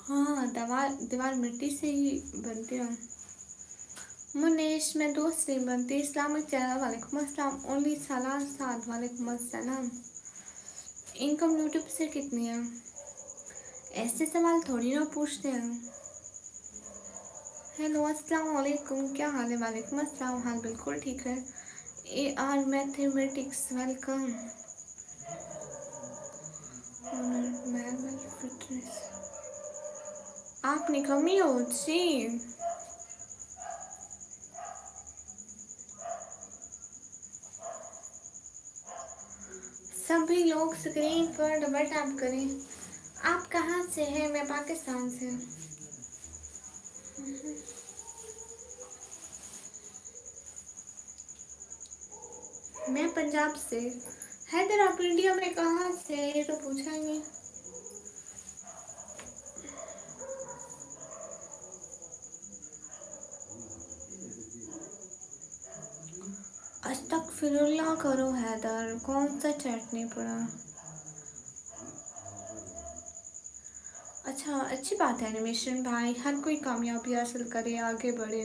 हाँ दीवार मिट्टी से ही बनती है। मुनेश में दोस्त नहीं बनती। इस्लामिक चैनल वालेकुम अस्सलाम। ओनली सालार साद वालेकुम अस्सलाम। इनकम यूट्यूब से कितनी है। ऐसे सवाल थोड़ी ना पूछते हैं। हेलो अस्सलाम वालेकुम, क्या हाल है? वालेकुम अस्सलाम, हाल बिल्कुल ठीक है। AR mathematics, welcome. फिटनेस, आप निकम्मी हो जी। सभी लोग स्क्रीन पर डबल टैप करें। आप कहाँ से हैं? मैं पाकिस्तान से। मैं पंजाब से। हैदर, आप इंडिया में कहाँ से? ये तो पूछा ही नहीं। अस्तगफिरुल्लाह करो हैदर, कौन सा चैट नहीं पड़ा? अच्छा, अच्छी बात है एनिमेशन भाई, हर कोई कामयाबी हासिल करे, आगे बढ़े।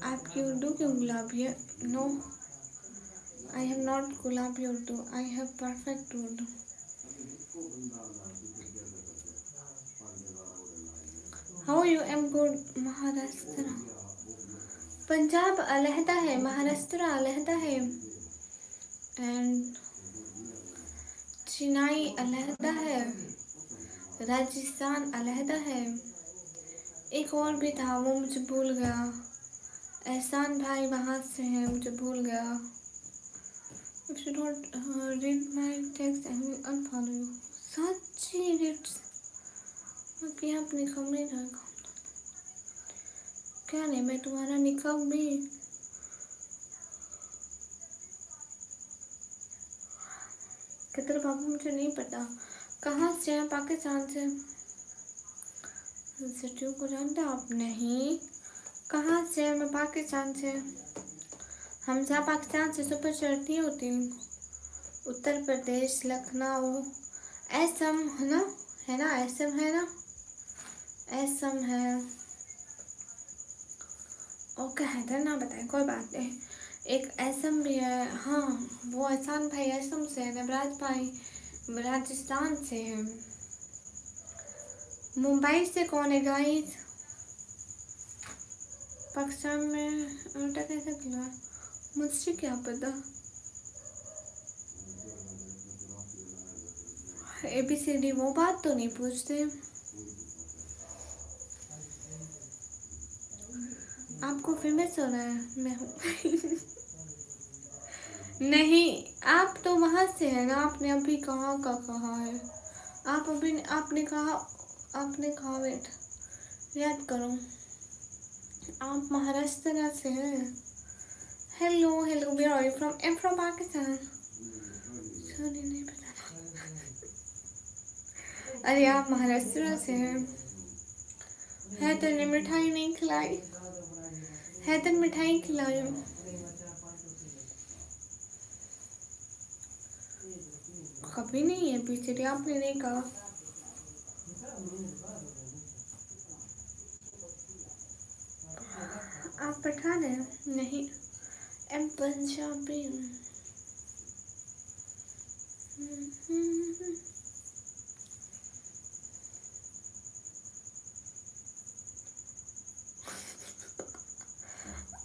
आपकी उर्दू क्यों गुलाबी है? नो, आई हैव नॉट गुलाबी Urdu, I have perfect Urdu. How you? Am good. Maharashtra, Punjab अलहदा है, महाराष्ट्र अलहदा है, एंड चेन्नई अलहदा है, राजस्थान अलहदा है। एक और भी था, वो मुझे भूल गया। एहसान भाई वहाँ से है, मुझे भूल गया। If you don't read my text, I will unfollow you. सच्ची रेट्स कि आप निकम नहीं रहेगा क्या? नहीं, मैं तुम्हारा निकम भी। किधर बाबू, मुझे नहीं पता कहाँ से हैं। पाकिस्तान से। सिटियों को जानते आप? नहीं। कहाँ से हैं? मैं पाकिस्तान से। हमजा पाकिस्तान से सुपर चढ़ती होती हूँ। उत्तर प्रदेश, लखनऊ, असम है ना? है ना, असम है ना? असम है। ओके हैदर, ना बताए, कोई बात नहीं। एक असम भी है। हाँ, वो एहसान भाई असम से है, नवराज भाई राजस्थान से है। मुंबई से कौन है गाइस? पाकिस्तान में आटा कैसे खुला? मुझसे क्या पता। ABCD वो बात तो नहीं पूछते। आपको फेमस होना है? मैं हूँ। नहीं, आप तो वहाँ से है ना, आपने अभी कहाँ का कहा है? आप अभी आपने कहा वेट, याद करो। आप महाराष्ट्र से हैं। Hello hello, where are you from? I am from Pakistan. Sorry, नहीं पता। अरे आप महाराष्ट्र से हैं। हैदर ने मिठाई नहीं खिलाई। हैदर मिठाई खिलाई। कभी नहीं है पीछे, आपने नहीं कहा। आप पठान हैं? नहीं, एम पंजाबी।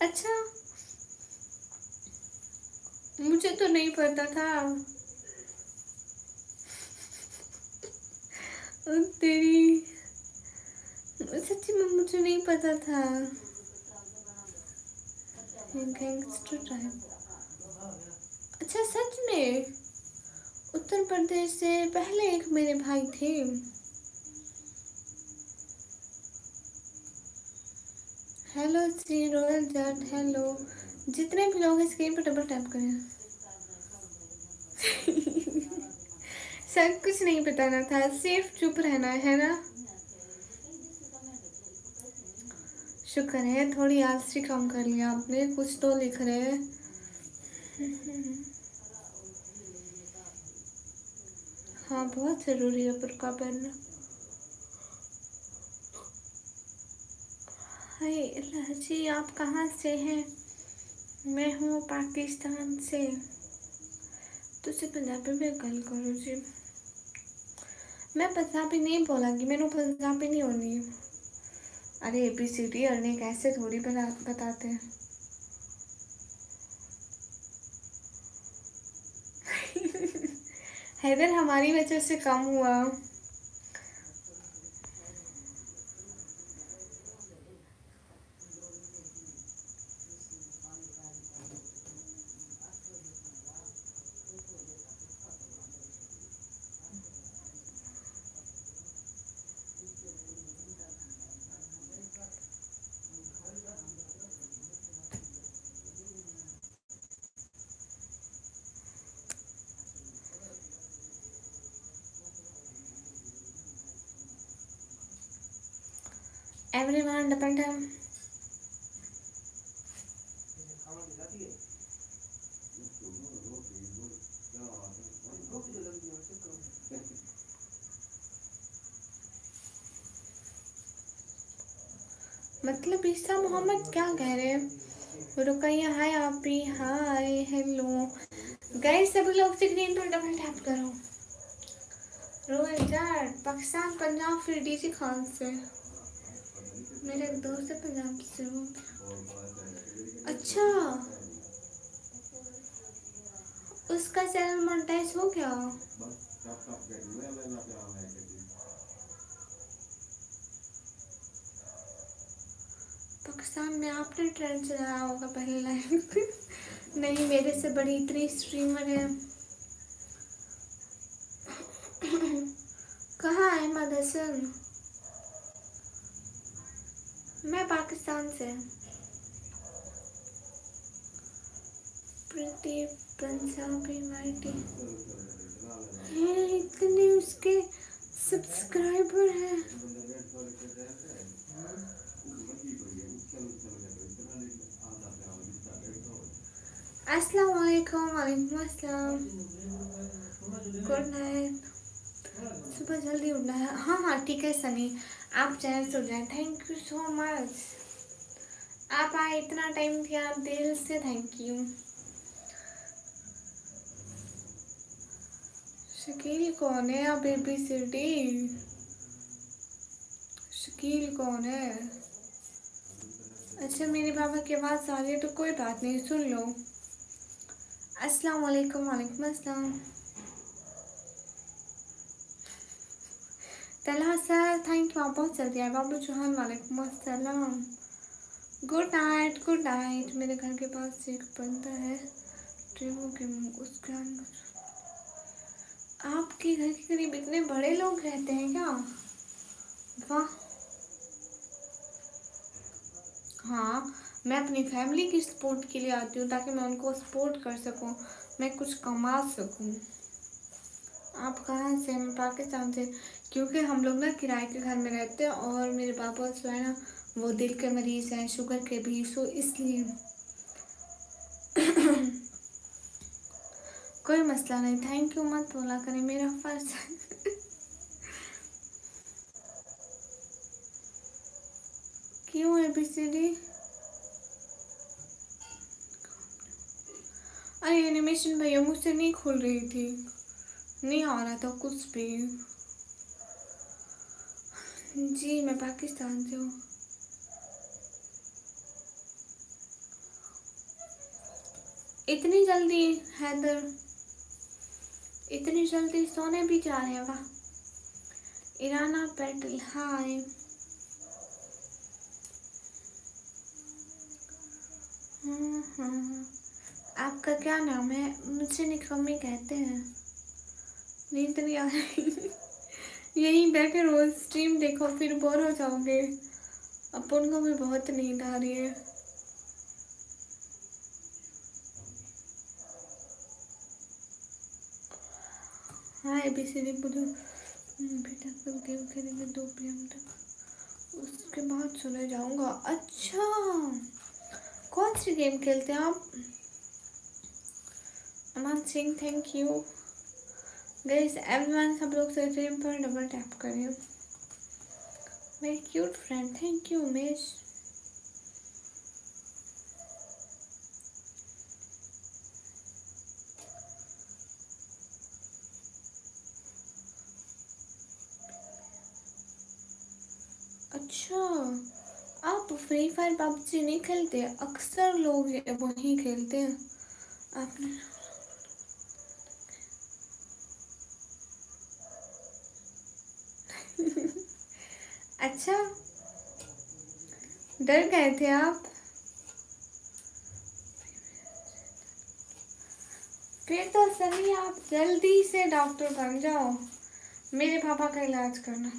अच्छा, मुझे तो नहीं पता था। तेरी, सच्ची में मुझे नहीं पता था। Gangster type. अच्छा, सच में? उत्तर प्रदेश से पहले एक मेरे भाई थे। हेलो श्री रॉयल जट, हेलो। जितने भी लोग स्क्रीन पर डबल टैप करें। सब कुछ नहीं बताना था, सिर्फ चुप रहना है ना? शुक्र है, थोड़ी आलसी कम कर लिया आपने, कुछ तो लिख रहे हैं। हाँ, बहुत ज़रूरी है बुर्का पहनना। हाय लहजी, आप कहाँ से हैं? मैं हूँ पाकिस्तान से। तुझे पंजाबी में गल करो जी। मैं पंजाबी नहीं बोलांगी, मैंने पंजाबी नहीं होनी। अरे ABCD अरने कैसे थोड़ी बताते हैं। हैदर हमारी वजह से कम हुआ। Everyone double time. मतलब ईसा मोहम्मद क्या कह रहे हैं? रुकैया हाय, आप भी हाय, हेलो गाइस, सभी लोग स्क्रीन पर डबल टैप करो। रोहित यार, पाकिस्तान पंजाब फिर डीजी खान से। मेरे एक दोस्त है पंजाब से वो। अच्छा, उसका चैनल मोनेटाइज हो गया। पाकिस्तान में आपने ट्रेंड चलाया होगा पहले लाइव। नहीं, मेरे से बड़ी इतनी स्ट्रीमर है। कहाँ है मदरसन? मैं पाकिस्तान से। प्रदीप पंजाबी वाइटी है, इतने उसके सब्सक्राइबर हैं। अस्सलाम वालेकुम। वालेकुम अस्सलाम। Good night. सुबह जल्दी उठना है। हाँ हाँ ठीक है सनी, आप चैनल से उठ जाए। थैंक यू सो मच, आप आए, इतना टाइम दिया, दिल से थैंक यू। शकील कौन है? आप ABCD शकील कौन है? अच्छा, मेरे पापा की आवाज़ आ रही है तो कोई बात नहीं, सुन लो। अस्सलाम वालेकुम। वालेकुम अस्सलाम। तलहा सर थैंक यू, आप बहुत जल्दी आए। बाबू चौहान वालेकुम अस्सलाम। Good night, good night. मेरे घर के पास एक बंदा है ट्रेवो के उसका। आपके घर के करीब इतने बड़े लोग रहते हैं क्या? वाह। हाँ, मैं अपनी फैमिली की सपोर्ट के लिए आती हूँ ताकि मैं उनको सपोर्ट कर सकूँ, मैं कुछ कमा सकूँ। आप कहाँ से? मैं पाकिस्तान से। क्योंकि हम लोग ना किराए के घर में रहते हैं और मेरे पापा जो है ना वो दिल के मरीज़ हैं, शुगर के भी, सो इसलिए। कोई मसला नहीं, थैंक यू मत बोला करें, मेरा फर्ज है। क्यों ABCD? अरे एनिमेशन भैया मुझसे नहीं खुल रही थी, नहीं आ रहा था कुछ भी। जी मैं पाकिस्तान से हूँ। इतनी जल्दी हैदर, इतनी जल्दी सोने भी जा रहे हैं? वाह। इराना पेटल हाय। आपका क्या नाम है? मुझसे निकम्मी कहते हैं। नींद नहीं आ रही? यहीं बैठे रोज स्ट्रीम देखो फिर बोर हो जाओगे। अपन को भी बहुत नींद आ रही है। हाँ ABCD पूरे बेटा कल गेम खेलेंगे 2 PM तक, उसके बाद सोने जाऊंगा। अच्छा, कौन सी गेम खेलते हैं आप? Aman Singh thank you. Guys everyone, सब लोग स्क्रीन पर डबल टैप करें। मेरी cute friend thank you Umesh. अच्छा, आप फ्री फायर पबजी नहीं खेलते? अक्सर लोग वही खेलते हैं। आपने अच्छा, डर गए थे आप? फिर तो सही, आप जल्दी से डॉक्टर बन जाओ, मेरे पापा का इलाज करना।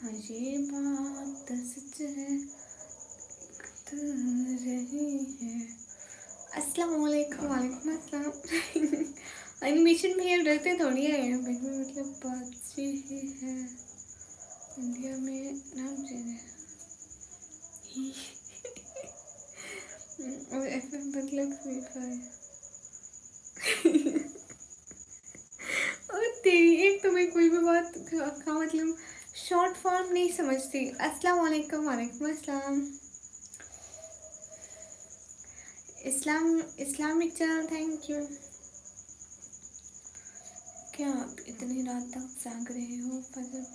हाँ ये बात सच है, तो रही है। अस्सलाम वालेकुम, वालेकुम अस्सलाम। एनिमेशन में ये डरते थोड़ी है, मतलब बात ही है। इंडिया में नाम चेंज है और एफएम मतलब फ्री फायर। और तेरी एक तो मैं कोई भी बात का मतलब शॉर्ट फॉर्म नहीं समझती। अस्सलाम वालेकुम, वालेकुम अस्सलाम। Islamic channel, thank you. क्या आप इतनी रात तक जाग रहे हो? फजर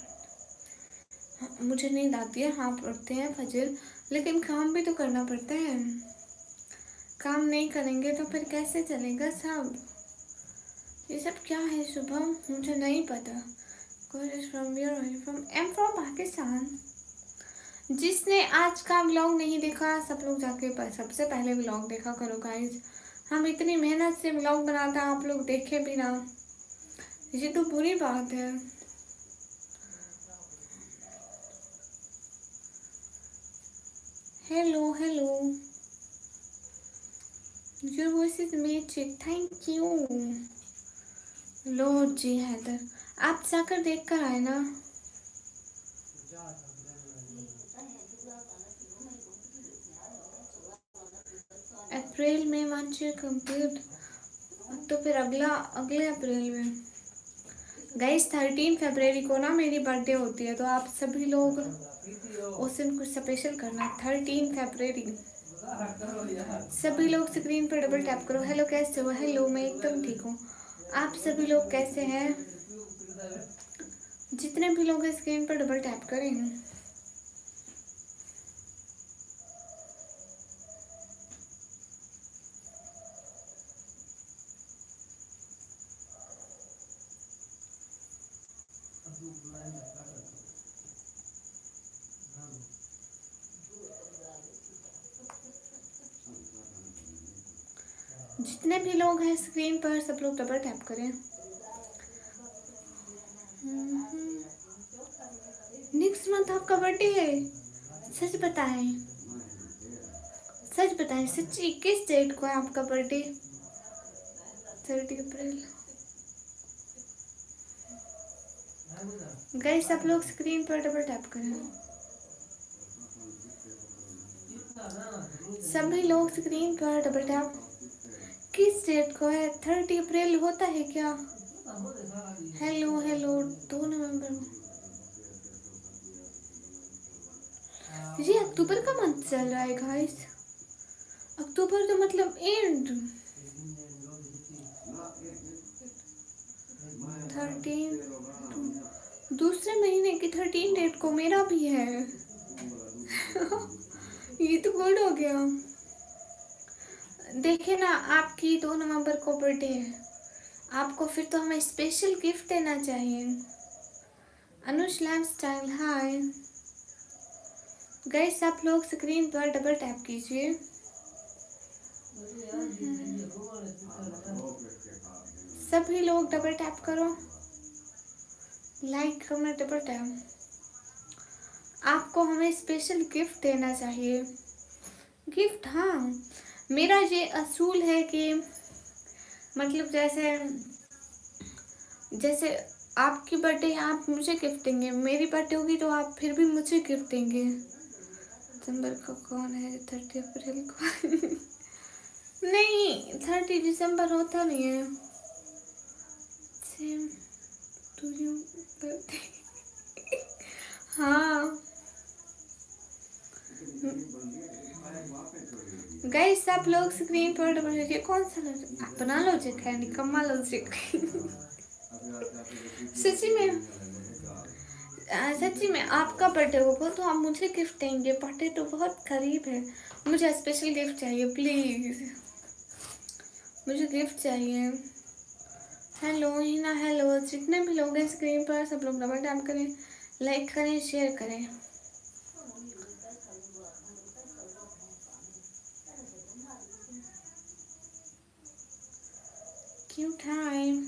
हाँ, मुझे नींद आती है, हाँ पढ़ते हैं फजर, लेकिन काम भी तो करना पड़ता है। काम नहीं करेंगे तो फिर कैसे चलेगा सब? ये सब क्या है शुभम? मुझे नहीं पता। From I am from Pakistan. जिसने आज का व्लॉग नहीं देखा, सब लोग जाके सबसे पहले व्लॉग देखा करो गाइस। हम इतनी मेहनत से व्लॉग बनाते हैं, आप लोग देखे भी ना, ये तो बुरी बात है। Hello hello, your voice is magic, thank you. लो जी हैदर, आप जाकर देख कर आए ना। अप्रैल में 1 ईयर कंप्लीट, तो फिर अगले अप्रैल में। गाइस 13 फरवरी को ना मेरी बर्थडे होती है, तो आप सभी लोग उस दिन कुछ स्पेशल करना। 13 फरवरी। सभी लोग स्क्रीन पर डबल टैप करो। हेलो कैसे हो? हेलो, मैं एकदम ठीक हूँ। आप सभी लोग कैसे हैं? जितने भी लोग स्क्रीन पर डबल टैप करें। जितने भी लोग हैं स्क्रीन पर, सब लोग डबल टैप करें। नेक्स्ट मंथ आपका बर्थडे है? सच बताएं, सच बताएं, सच्ची किस डेट को है आपका बर्थडे? 30 अप्रैल। गाइस सब लोग स्क्रीन पर डबल टैप करें। सभी लोग स्क्रीन पर डबल टैप। किस डेट को है? 30 अप्रैल होता है क्या? हेलो हेलो, 2 नवंबर। ये अक्टूबर का मंथ चल रहा है गाइस। अक्टूबर तो मतलब एंड। 13 दूसरे महीने की 13 डेट को मेरा भी है। ये तो गुड हो गया। देखे ना, आपकी 2 नवंबर को बर्थडे है, आपको फिर तो हमें स्पेशल गिफ्ट देना चाहिए। अनुष लैम स्टाइल, हाय गाइस, आप लोग स्क्रीन पर डबल टैप कीजिए। सभी लोग डबल टैप करो, लाइक कमेंट डबल टैप। आपको हमें स्पेशल गिफ्ट देना चाहिए। गिफ्ट, हाँ, मेरा ये असूल है कि मतलब जैसे जैसे आपकी बर्थडे आप मुझे गिफ्ट देंगे, मेरी बर्थडे होगी तो आप फिर भी मुझे गिफ्ट देंगे। दिसंबर का कौन है? 30 अप्रैल को। नहीं, 30 दिसंबर होता नहीं है। Same to you birthday. हाँ गाइस सब लोग स्क्रीन पर डबल कीजिए। कौन सा लॉजिक? अपना लॉजिक है, निकम्मा लॉजिक। सच्ची में सच्ची में आपका बर्थडे होगा तो आप मुझे गिफ्ट देंगे। बर्थडे तो बहुत करीब है, मुझे स्पेशल गिफ्ट चाहिए प्लीज, मुझे गिफ्ट चाहिए। हेलो हिना, हेलो जितने भी लोग हैं स्क्रीन पर सब लोग डबल टैप करें, लाइक करें, शेयर करें। क्यों टाइम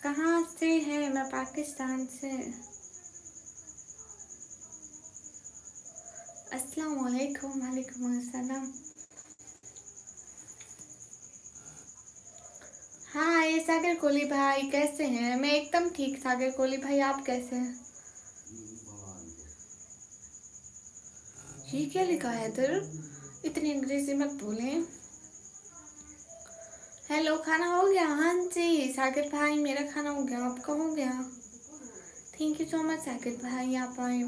कहाँ से है? मैं पाकिस्तान से। अस्सलाम वालेकुम। वालेकुम अस्सलाम। हाय सागर कोहली भाई, कैसे हैं? मैं एकदम ठीक। सागर कोहली भाई आप कैसे हैं? ये क्या लिखा है इधर? इतनी अंग्रेजी मत बोलें। हेलो खाना हो गया? हाँ जी सागर भाई, मेरा खाना हो गया, आपका हो गया? थैंक यू सो मच सागर भाई, आप आए।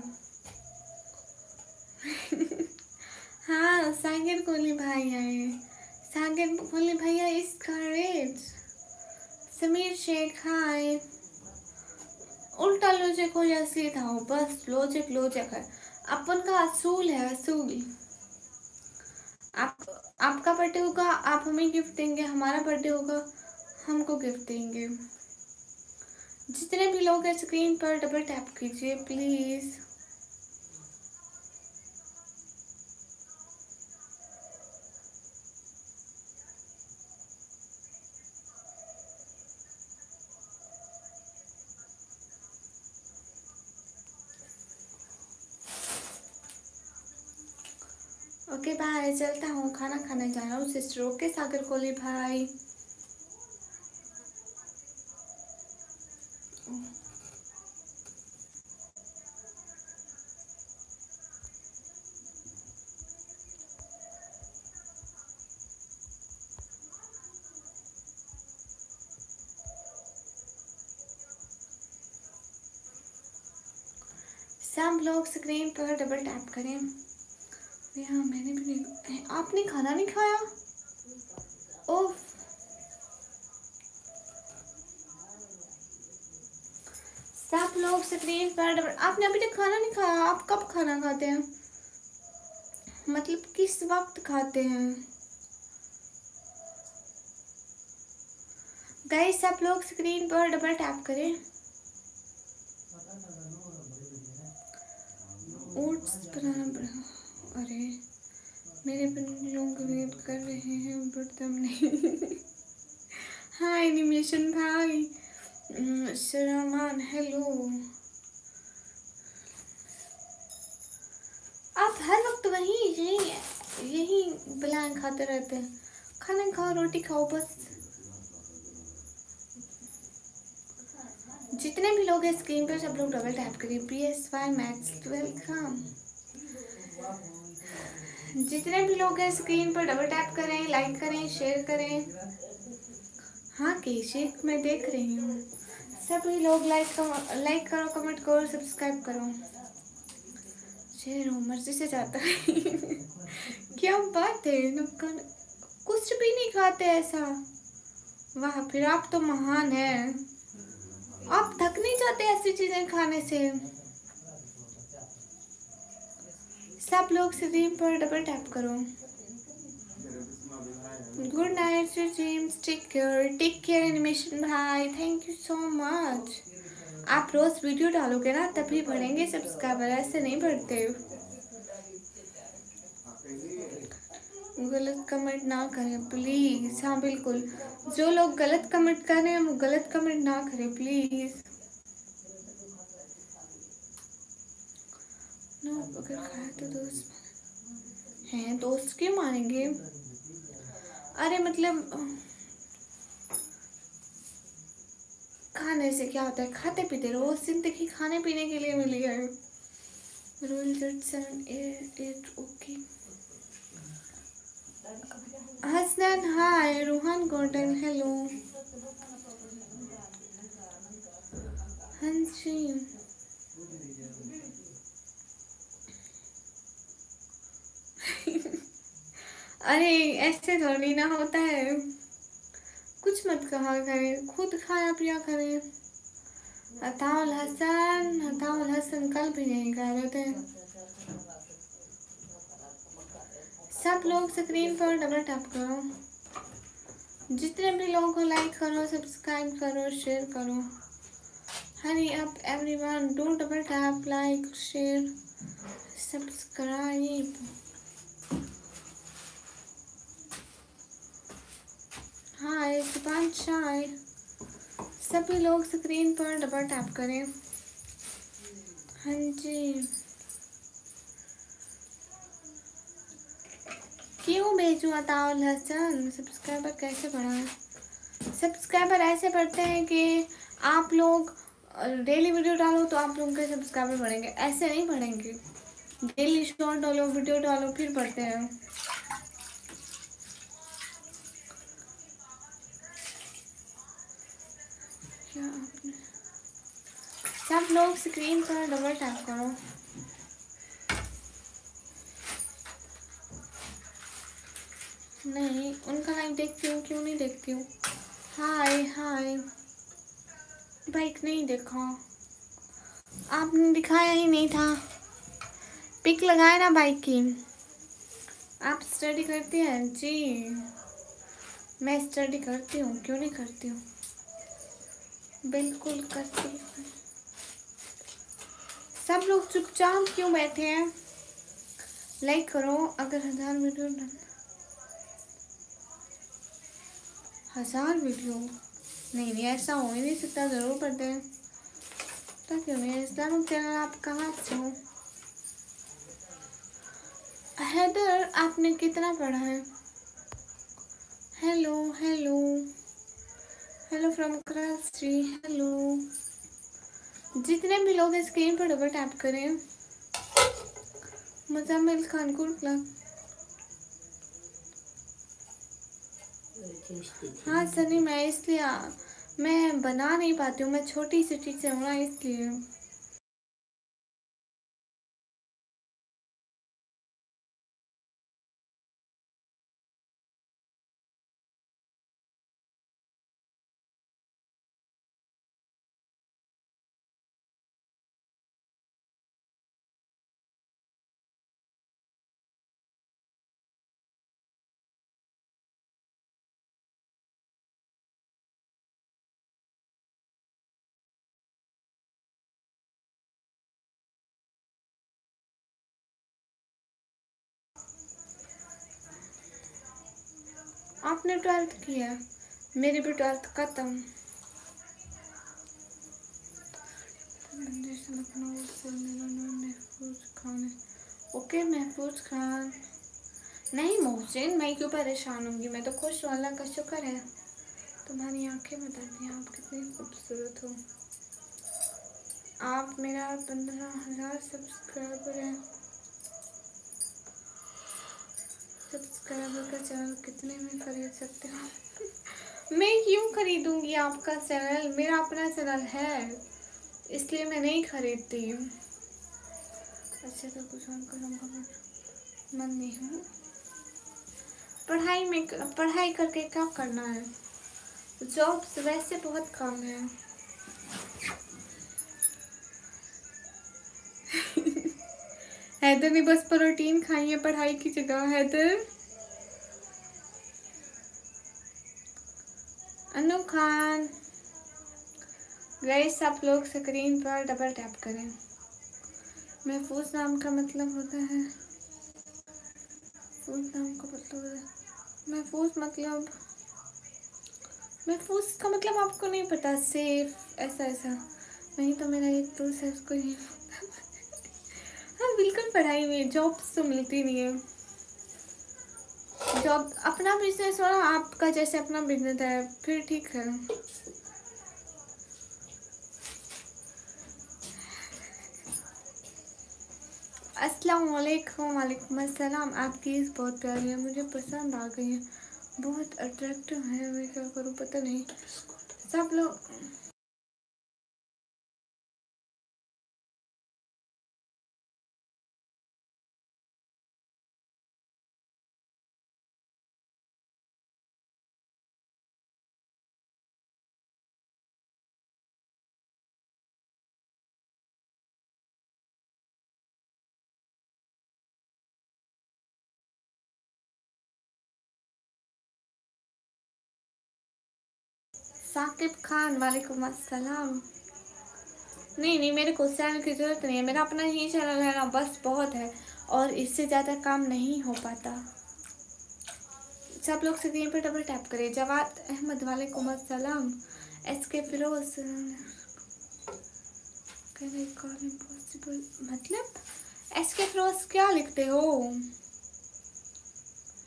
हाँ सागर कोहली भाई आए। सागर कोहली भैया इज करेक्ट। समीर शेख हाय। उल्टा लॉजिक हो या सीधा हो, बस लॉजिक लॉजिक है। अपन का असूल है, असूल। आप आपका बर्थडे होगा आप हमें गिफ्ट देंगे, हमारा बर्थडे होगा हमको गिफ्ट देंगे। जितने भी लोग हैं स्क्रीन पर डबल टैप कीजिए प्लीज। ओके बाय, चलता हूँ, खाना खाने जा रहा हूँ सिस्टर। ओके सागर कोहली भाई। सब लोग स्क्रीन पर डबल टैप करें। हाँ मैंने भी नहीं। आपने खाना नहीं खाया? ओह सब लोग स्क्रीन पर डबल। आपने अभी तक खाना नहीं खाया? आप कब खाना खाते हैं? मतलब किस वक्त खाते हैं? गाइस सब लोग स्क्रीन पर डबल टैप करें। ओट्स बनाना पड़ा। अरे मेरे पर लोग वेट कर रहे हैं बट तुम नहीं। हाँ एनिमेशन भाई। शरामान हेलो। आप हर वक्त वही यही यही बलाएं खाते रहते हैं। खाना खाओ, रोटी खाओ बस। जितने भी लोग हैं स्क्रीन पर सब लोग डबल टैप करिए। PS5 max welcome. जितने भी लोग हैं स्क्रीन पर डबल टैप करें, लाइक करें, शेयर करें। हाँ केशे मैं देख रही हूँ। सभी लोग लाइक करो, कमेंट करो, सब्सक्राइब करो, शेयर हो मर्जी से जाता है। क्या बात है, नुक्कड़ कुछ भी नहीं खाते ऐसा? वाह फिर आप तो महान हैं। आप थक नहीं जाते ऐसी चीजें खाने से? सब लोग स्क्रीन पर डबल टैप करो। Good night sweet dreams, take care animation भाई, थैंक यू सो मच। आप रोज वीडियो डालोगे ना तभी बढ़ेंगे सब्सक्राइबर, ऐसे नहीं बढ़ते। गलत कमेंट ना करें प्लीज। हाँ बिल्कुल, जो लोग गलत कमेंट कर रहे हैं वो गलत कमेंट ना करें प्लीज। नो अगर खाया तो दोस्त हैं, दोस्त क्यों मानेंगे? अरे मतलब खाने से क्या होता है, खाते पीते रहो, जिंदगी खाने पीने के लिए मिली है। Roll 7 8 okay. Hasnain hi, Ruhan Gordon hello. हंसी अरे ऐसे थोड़ी ना होता है, कुछ मत कहा करें, खुद खाया पिया करें। हताउल हसन कल भी नहीं कह रहे थे। सब लोग स्क्रीन पर डबल टैप करो, जितने भी लोगों को लाइक करो, सब्सक्राइब करो, शेयर करो। Hurry up everyone, do double tap, like, share, subscribe. Hi सुपांशाय, सभी लोग स्क्रीन पर डबल टैप करें। हाँ जी, क्यों भेजूँ अताउल हसन? सब्सक्राइबर कैसे बढ़ाएं? सब्सक्राइबर ऐसे बढ़ते हैं कि आप लोग डेली वीडियो डालो तो आप लोगों के सब्सक्राइबर बढ़ेंगे, ऐसे नहीं बढ़ेंगे। डेली शॉर्ट डालो, वीडियो डालो, फिर बढ़ते हैं। क्या आपने सब लोग स्क्रीन पर डबल टैप करो। नहीं, उनका लाइव देखती हूँ, क्यों नहीं देखती हूँ। हाय हाय, बाइक नहीं देखा, आपने दिखाया ही नहीं था। पिक लगाए ना बाइक की। आप स्टडी करती हैं? जी मैं स्टडी करती हूँ, क्यों नहीं करती हूँ, बिल्कुल करती हूँ। सब लोग चुपचाप क्यों बैठे हैं? लाइक करो अगर 1000 वीडियो 1000 वीडियो नहीं, ऐसा हो ही नहीं सकता, ज़रूर पढ़ते हैं। तो क्यों नहीं? इस्लामिक चैनल आप कहाँ से हो? हैदर आपने कितना पढ़ा है? Hello hello hello from Karachi, hello. जितने भी लोग स्क्रीन पर डबल टैप करें। मुजम्मिल खान कुर्ला, हाँ सनी, मैं इसलिए मैं बना नहीं पाती हूँ, मैं छोटी सिटी से हूँ ना, इसलिए। आपने 12th किया, मेरी भी 12th खत्म। लखनऊ से मेरा नाम महफूज खान है। ओके महफूज खान। नहीं मोहसिन, मैं क्यों परेशान होंगी, मैं तो खुश हूँ, अल्लाह का शुक्र है। तुम्हारी आंखें बताती हैं आप कितनी खूबसूरत हो। आप मेरा 15,000 सब्सक्राइबर हैं। सब्सक्राइबर का चैनल कितने में खरीद सकते हो? मैं क्यों खरीदूंगी आपका चैनल, मेरा अपना चैनल है, इसलिए मैं नहीं खरीदती। अच्छा तो कुछ और करूँगा, मन नहीं हूँ। पढ़ाई करके क्या करना है? जॉब्स वैसे बहुत कम है। हैदर ने बस प्रोटीन खाई है पढ़ाई की जगह। हैदर, अनु खान, गाइस आप लोग स्क्रीन पर डबल टैप करें। महफूज नाम का मतलब होता है, महफूज नाम का मतलब होता है, महफूज का मतलब आपको नहीं पता? सेफ, ऐसा ऐसा। नहीं तो मेरा एक दोस्त है, उसको नहीं। हाँ बिल्कुल, पढ़ाई में जॉब्स तो मिलती नहीं है। जॉब अपना बिजनेस हो ना, आपका जैसे अपना बिजनेस है, फिर ठीक है। अस्सलाम वालेकुम। वालेकुम अस्सलाम। आपकी इस बहुत प्यारी है, मुझे पसंद आ गई है, बहुत अट्रैक्टिव है। मैं क्या करूँ पता नहीं। सब लोग साकिब खान वालेकुम अस्सलाम। नहीं नहीं, मेरे को चैनल की ज़रूरत नहीं है, मेरा अपना ही चैनल है ना, बस बहुत है और इससे ज़्यादा काम नहीं हो पाता। सब लोग स्क्रीन पर डबल टैप करें। जवाद अहमद वालेकुम अस्सलाम। SK फिरोज इम्पॉसिबल मतलब SK फिरोज क्या लिखते हो?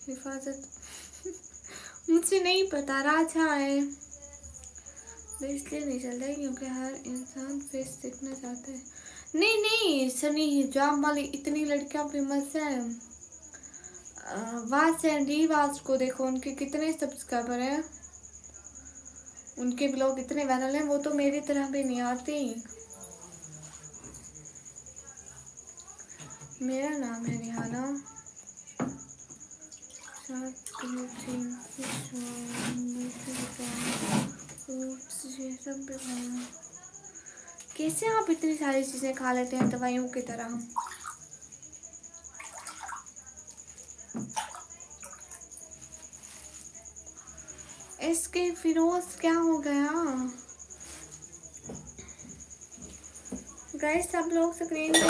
हिफाजत मुझे नहीं पता, राजा है इसलिए नहीं चलता है क्योंकि हर इंसान फेस देखना चाहता है। नहीं नहीं सनी हिजाब वाली इतनी लड़कियां फेमस है। वाज एंड रीवाज को देखो, उनके कितने सब्सक्राइबर हैं, उनके ब्लॉग इतने वायरल हैं, वो तो मेरी तरह भी नहीं आती। मेरा नाम है रिहाना। कैसे आप इतनी सारी चीजें खा लेते हैं दवाइयों की तरह? SK फिरोज क्या हो गया? गाइस सब लोग स्क्रीन पर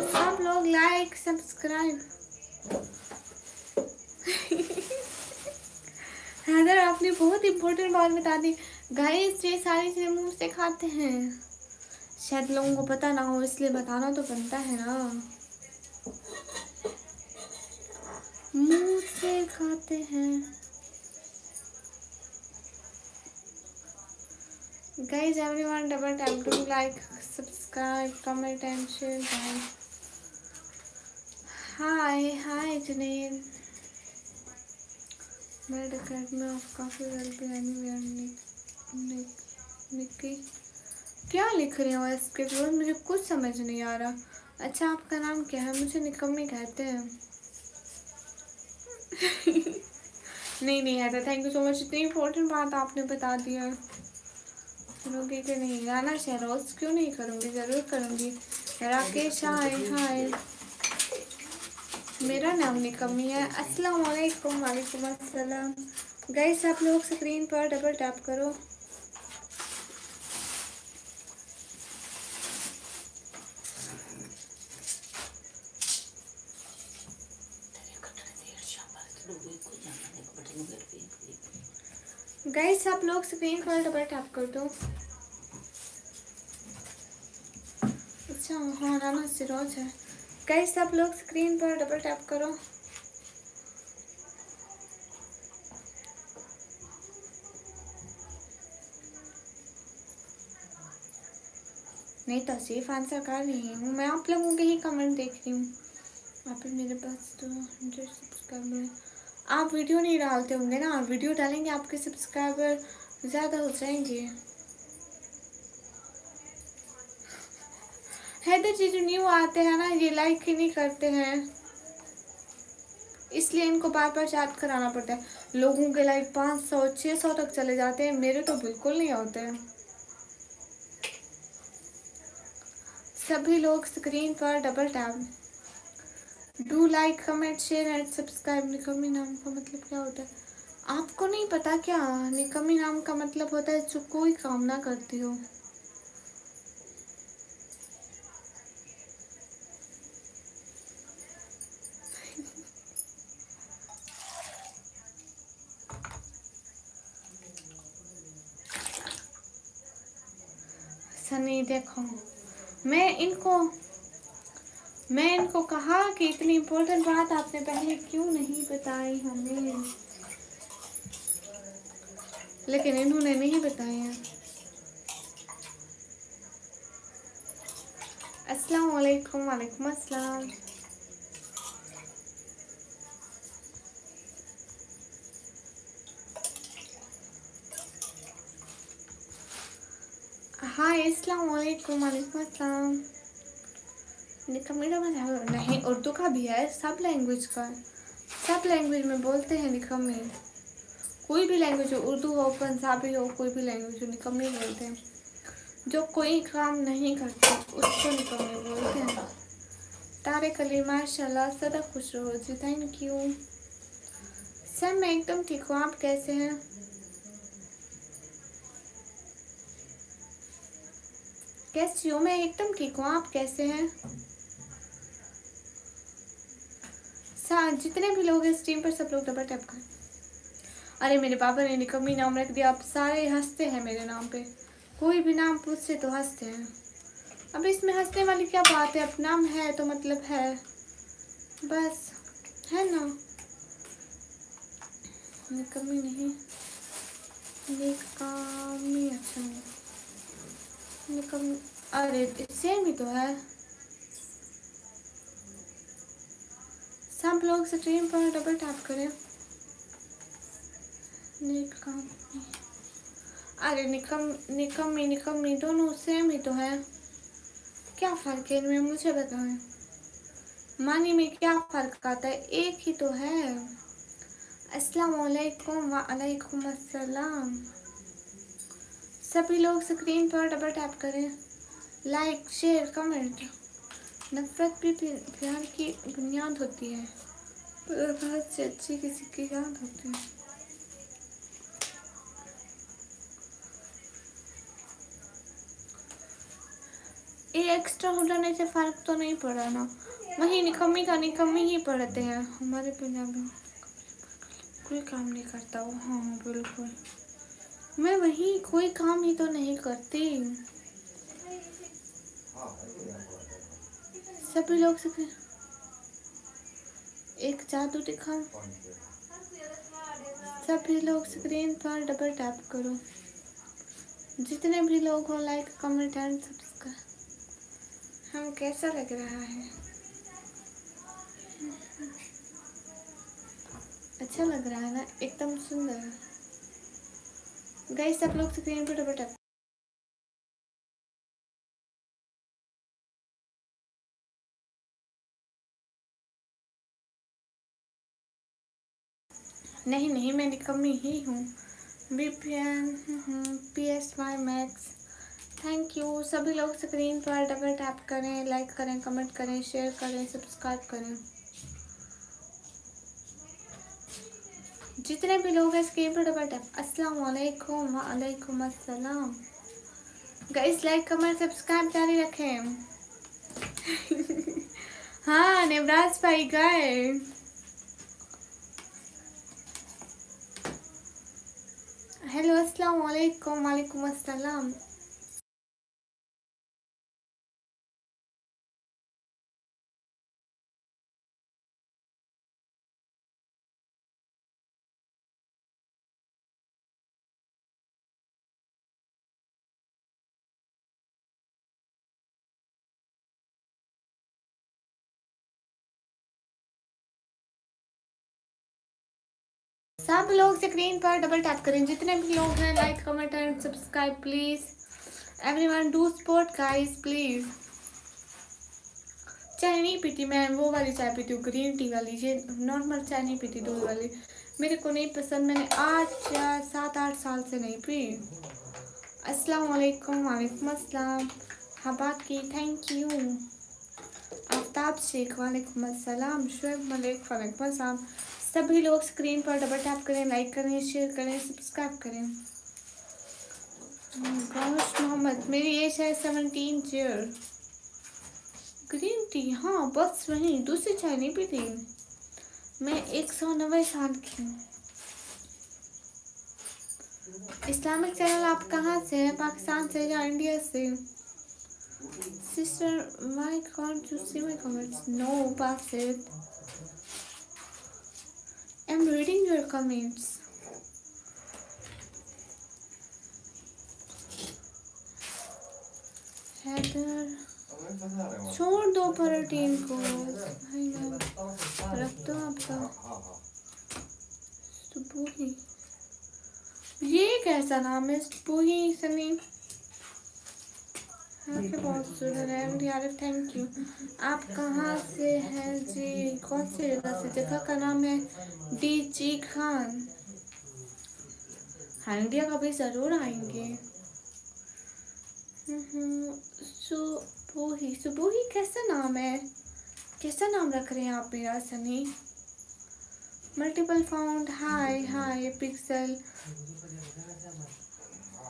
सब लोग लाइक सब्सक्राइब। हैदर आपने बहुत इम्पोर्टेंट बात बता दी। गाइस ये सारी चीजें मुंह से खाते हैं, शायद लोगों को पता ना हो इसलिए बताना तो बनता है ना। मुंह से खाते हैं। Guys everyone double tap to like subscribe comment and share. Hi hi Junaid. Made academy of काफी वेल प्लानिंग निक्की क्या लिख रहे हो इसके बाद? मुझे कुछ समझ नहीं आ रहा। अच्छा आपका नाम क्या है? मुझे निकम्मी कहते हैं। नहीं नहीं है, थैंक यू सो मच, इतनी इम्पोर्टेंट बात आपने बता दिया। करूँगी कि नहीं? गाना शहरोज क्यों नहीं करूँगी, ज़रूर करूँगी। राकेश हाय हाय। मेरा नाम निकम्मी है। अस्सलाम वालेकुम। वालेकुम अस्सलाम। गाइस आप लोग स्क्रीन पर डबल टैप करो। गाइस आप लोग स्क्रीन पर डबल टैप कर दो। अच्छा हाँ राना सिरोज है। गाइस आप लोग स्क्रीन पर डबल टैप करो। नहीं तो सिर्फ आंसर कर रही हूँ मैं, आप लोगों के ही कमेंट देख रही हूँ। आप मेरे पास तो 100 सब्सक्राइबर। आप वीडियो नहीं डालते होंगे ना, वीडियो डालेंगे आपके सब्सक्राइबर ज़्यादा हो जाएंगे। हैदर जी जो न्यू आते हैं ना, ये लाइक ही नहीं करते हैं, इसलिए इनको बार बार याद कराना पड़ता है। लोगों के लाइक 500 600 तक चले जाते हैं, मेरे तो बिल्कुल नहीं होते हैं। सभी लोग स्क्रीन पर double tap do like comment share and subscribe. निकम्मी नाम का मतलब क्या होता है? आपको नहीं पता क्या? निकम्मी नाम का मतलब होता है जो कोई काम ना करती हो। सनी देखो, मैं इनको कहा कि इतनी इम्पोर्टेंट बात आपने पहले क्यों नहीं बताई हमें, लेकिन इन्होंने नहीं बताया। अस्सलाम वालेकुम। वालेकुम अस्सलाम। हाय अस्सलाम वालेकुम। वालेकुम अस्सलाम। निकम्मी मतलब नहीं, उर्दू का भी है, सब लैंग्वेज का, सब लैंग्वेज में बोलते हैं निकम्मी। कोई भी लैंग्वेज हो, उर्दू हो पंजाबी हो, कोई भी लैंग्वेज हो, निकम्मी बोलते हैं। जो कोई काम नहीं करते उसको निकम्मी बोलते हैं। तारिक अली माशाल्लाह, सदा खुश रहो जी, थैंक यू। सर मैं एकदम ठीक हूँ, आप कैसे हैं? कैसी हो? मैं एकदम ठीक हूँ, आप कैसे हैं? जितने भी लोग हैं स्ट्रीम पर सब लोग डबल टैप करें। अरे मेरे पापा ने निकम्मी नाम रख दिया, अब सारे हंसते हैं मेरे नाम पे। कोई भी नाम पूछे तो हंसते हैं। अब इसमें हंसने वाली क्या बात है, अब नाम है तो मतलब है, बस, है ना। निकम्मी नहीं, निकम्मी, अच्छा निकम्मी, अरे सेम ही तो है। सब लोग स्ट्रीम पर डबल टैप करें। निकम्मी, अरे निकम्मी निकम्मी दोनों सेम ही तो है, क्या फ़र्क है इनमें मुझे बताएं। मानी में क्या फ़र्क आता है, एक ही तो है। अस्सलाम वालेकुम वालेकुम अस्सलाम। सभी लोग स्क्रीन पर डबल टैप करें, लाइक शेयर कमेंट। नफरत भी प्यार की बुनियाद होती है, बहुत से अच्छी किसी की याद होती है। ये एक्स्ट्रा होने से फ़र्क तो नहीं पड़ा ना, वही निकम्मी का निकम्मी ही पढ़ते हैं हमारे पंजाब में। कोई काम नहीं करता वो, हाँ बिल्कुल, मैं वही कोई काम ही तो नहीं करती। सभी लोग एक जादू दिखाऊं, सभी लोग स्क्रीन पर डबल टैप करो, जितने भी लोग हो लाइक कमेंट एंड सब्सक्राइब। हम कैसा लग रहा है, अच्छा लग रहा है ना, एकदम सुंदर। गाइस सब लोग स्क्रीन पर डबल टैप। नहीं नहीं मैं निकम्मी ही हूँ। VPN PSY max, thank you. सभी लोग स्क्रीन पर डबल टैप करें, लाइक करें, कमेंट करें, शेयर करें, सब्सक्राइब करें। जितने भी लोग हैं स्क्रीन पर डबल टैप। अस्सलाम वालेकुम वालेकुम अस्सलाम। गाइस लाइक कमेंट सब्सक्राइब जारी रखें। हाँ नेवराज भाई गए। हेलो अस्सलाम वालेकुम वालेकुम अस्सलाम। सब लोग स्क्रीन पर डबल टैप करें, जितने भी लोग हैं like comment and subscribe please. Everyone do support guys please. चाय नहीं पीती मैं, वो वाली चाय पीती हूँ ग्रीन टी वाली, ये नॉर्मल चाय नहीं पीती दूध वाली, मेरे को नहीं पसंद, मैंने 8 या 7-8 साल से नहीं पी। अस्सलाम वालेकुम वालेकुम अस्सलाम। हबाब की थैंक यू। आफ्ताब शेख वालेकुम अस्सलाम। शुएब मलिक वालेकुम अस्सलाम। सभी लोग स्क्रीन पर डबल टैप करें, लाइक करें, शेयर करें, सब्सक्राइब करें। गौश मोहम्मद, मेरी एज है 17 ईयर। ग्रीन टी, हाँ बस वही, दूसरी चाय नहीं पीती मैं। 190 साल की हूँ। इस्लामिक चैनल आप कहाँ से हैं, पाकिस्तान से या इंडिया से? Sister why can't you see my comments? No Basit, I'm reading your comments. Haider, छोड़ दो प्रोटीन को भाई ना, रख दो आपका। सुबूही, ये कैसा नाम है सुबूही सनी? आपके बहुत सुंदर है यार, थैंक यू। आप कहाँ से हैं जी, कौन सी जगह से? जगह का नाम है DG खान। हाँ इंडिया कभी ज़रूर आएंगे। सुबूही, सुबूही कैसा नाम है, कैसा नाम रख रहे हैं आप मेरा सनी? मल्टीपल फाउंड, हाय हाय पिक्सल,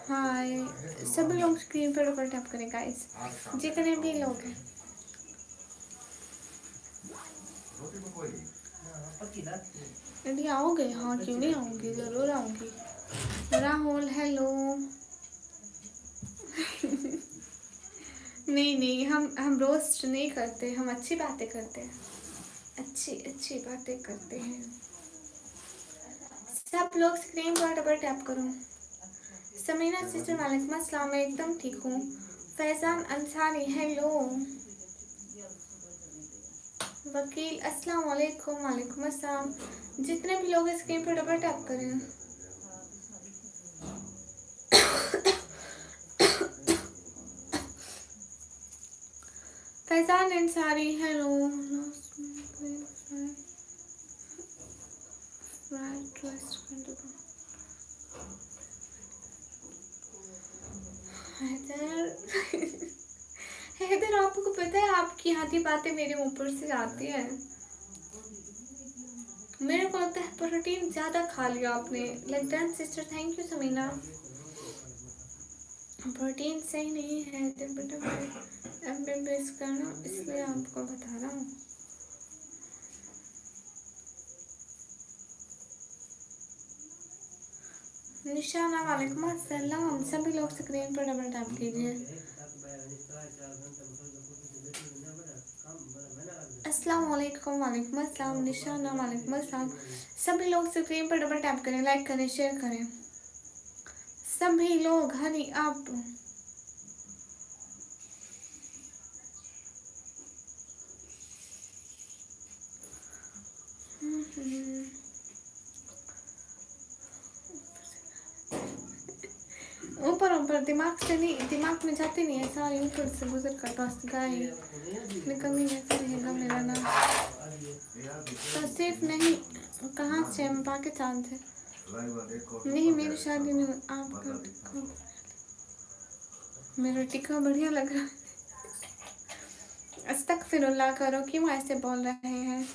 हाय। सभी लोग स्क्रीन पर ऊपर टैप करें गाइस, जितने भी लोग हैं। इंडिया आओगे? हाँ, क्यों नहीं आऊँगी, ज़रूर आऊँगी। राहुल हेलो। नहीं नहीं, हम रोस्ट नहीं करते, हम अच्छी बातें करते हैं, अच्छी अच्छी बातें करते हैं। सब लोग स्क्रीन पर डबल टैप करो। समीना सिस्टर वालेकुम अस्सलाम, मैं एकदम ठीक हूँ। फैजान अंसारी हेलो। वकील अस्सलाम वालेकुम, वालेकुम अस्सलाम। जितने भी लोग स्क्रीन पर डबल टैप करें। फैजान अंसारी हेलो। हैदर आपको पता है आपकी आधी बातें मेरे ऊपर से आती हैं। मेरे को लगता है प्रोटीन ज़्यादा खा लिया आपने। Like that sister, thank you Sameena. Protein सही नहीं है तो बेटा मैं एमबीबीएस करना, इसलिए आपको बता रहा हूँ। निशाना वालेकुम अस्सलाम। सभी लोग स्क्रीन पर डबल टैप कीजिए। अस्सलाम वालेकुम, वालेकुम अस्सलाम। निशाना वालेकुम अस्सलाम। सभी लोग स्क्रीन पर डबल टैप करें, लाइक करें, शेयर करें। सभी लोग हरी आप। ऊपर ऊपर दिमाग से नहीं, दिमाग में जाती नहीं है, सारी ऊपर से गुजर कर बस गाय निकलनी ऐसे रहेगा मेरा नाम। तो सिर्फ नहीं, कहाँ से? हम पाकिस्तान से। नहीं, मेरी शादी नहीं हुई। आपका टिक्का, मेरा टिक्का बढ़िया लग रहा है। अस्तगफिरुल्लाह करो, क्यों ऐसे बोल रहे हैं?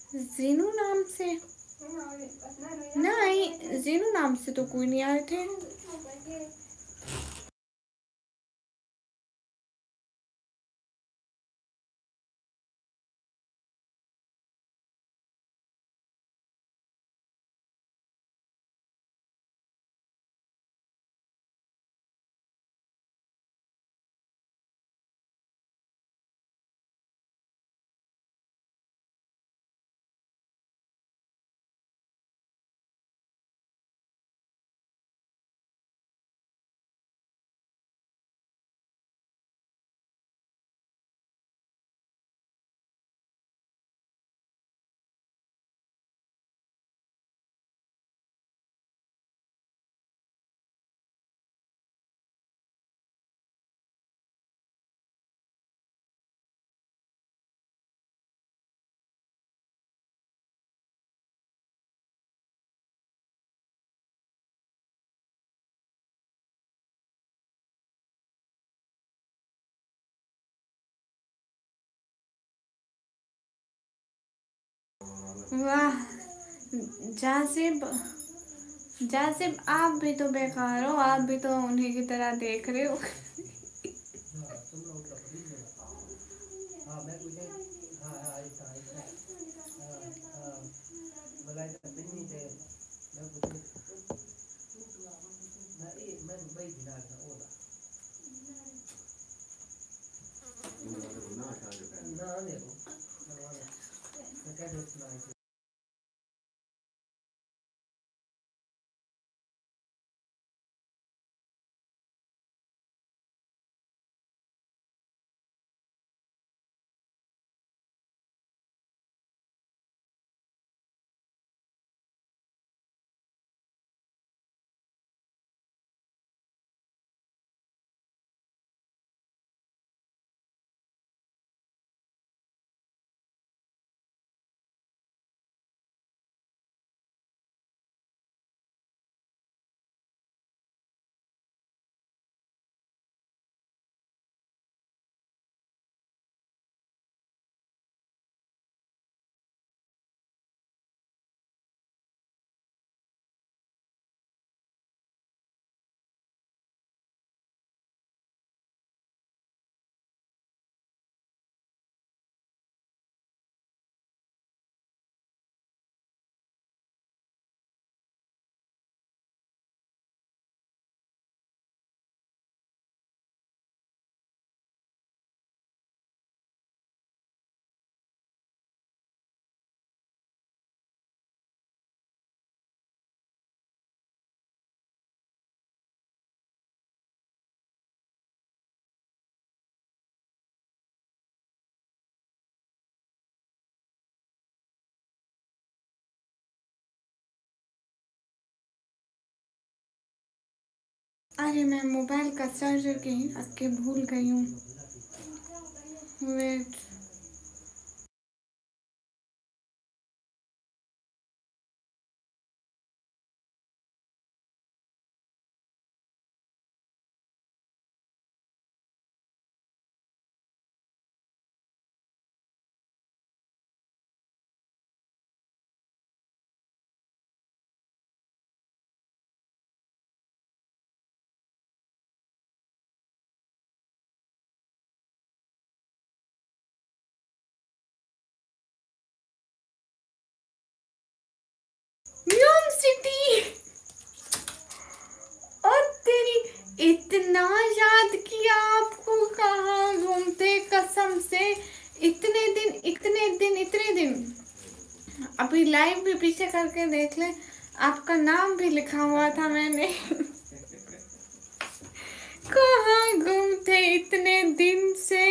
जीनू नाम से नहीं, जीनू नाम से तो कोई नहीं आए थे। वाह जाजिब, जाजिब आप भी तो बेकार हो, आप भी तो उन्हीं की तरह देख रहे हो। अरे मैं मोबाइल का चार्जर कहीं रख के भूल गई हूँ। वेट। New York city. और तेरी, इतना याद किया आपको, कहाँ घूमते कसम से। इतने दिन अभी लाइव भी पीछे करके देख ले, आपका नाम भी लिखा हुआ था मैंने। कहाँ घूमते इतने दिन से।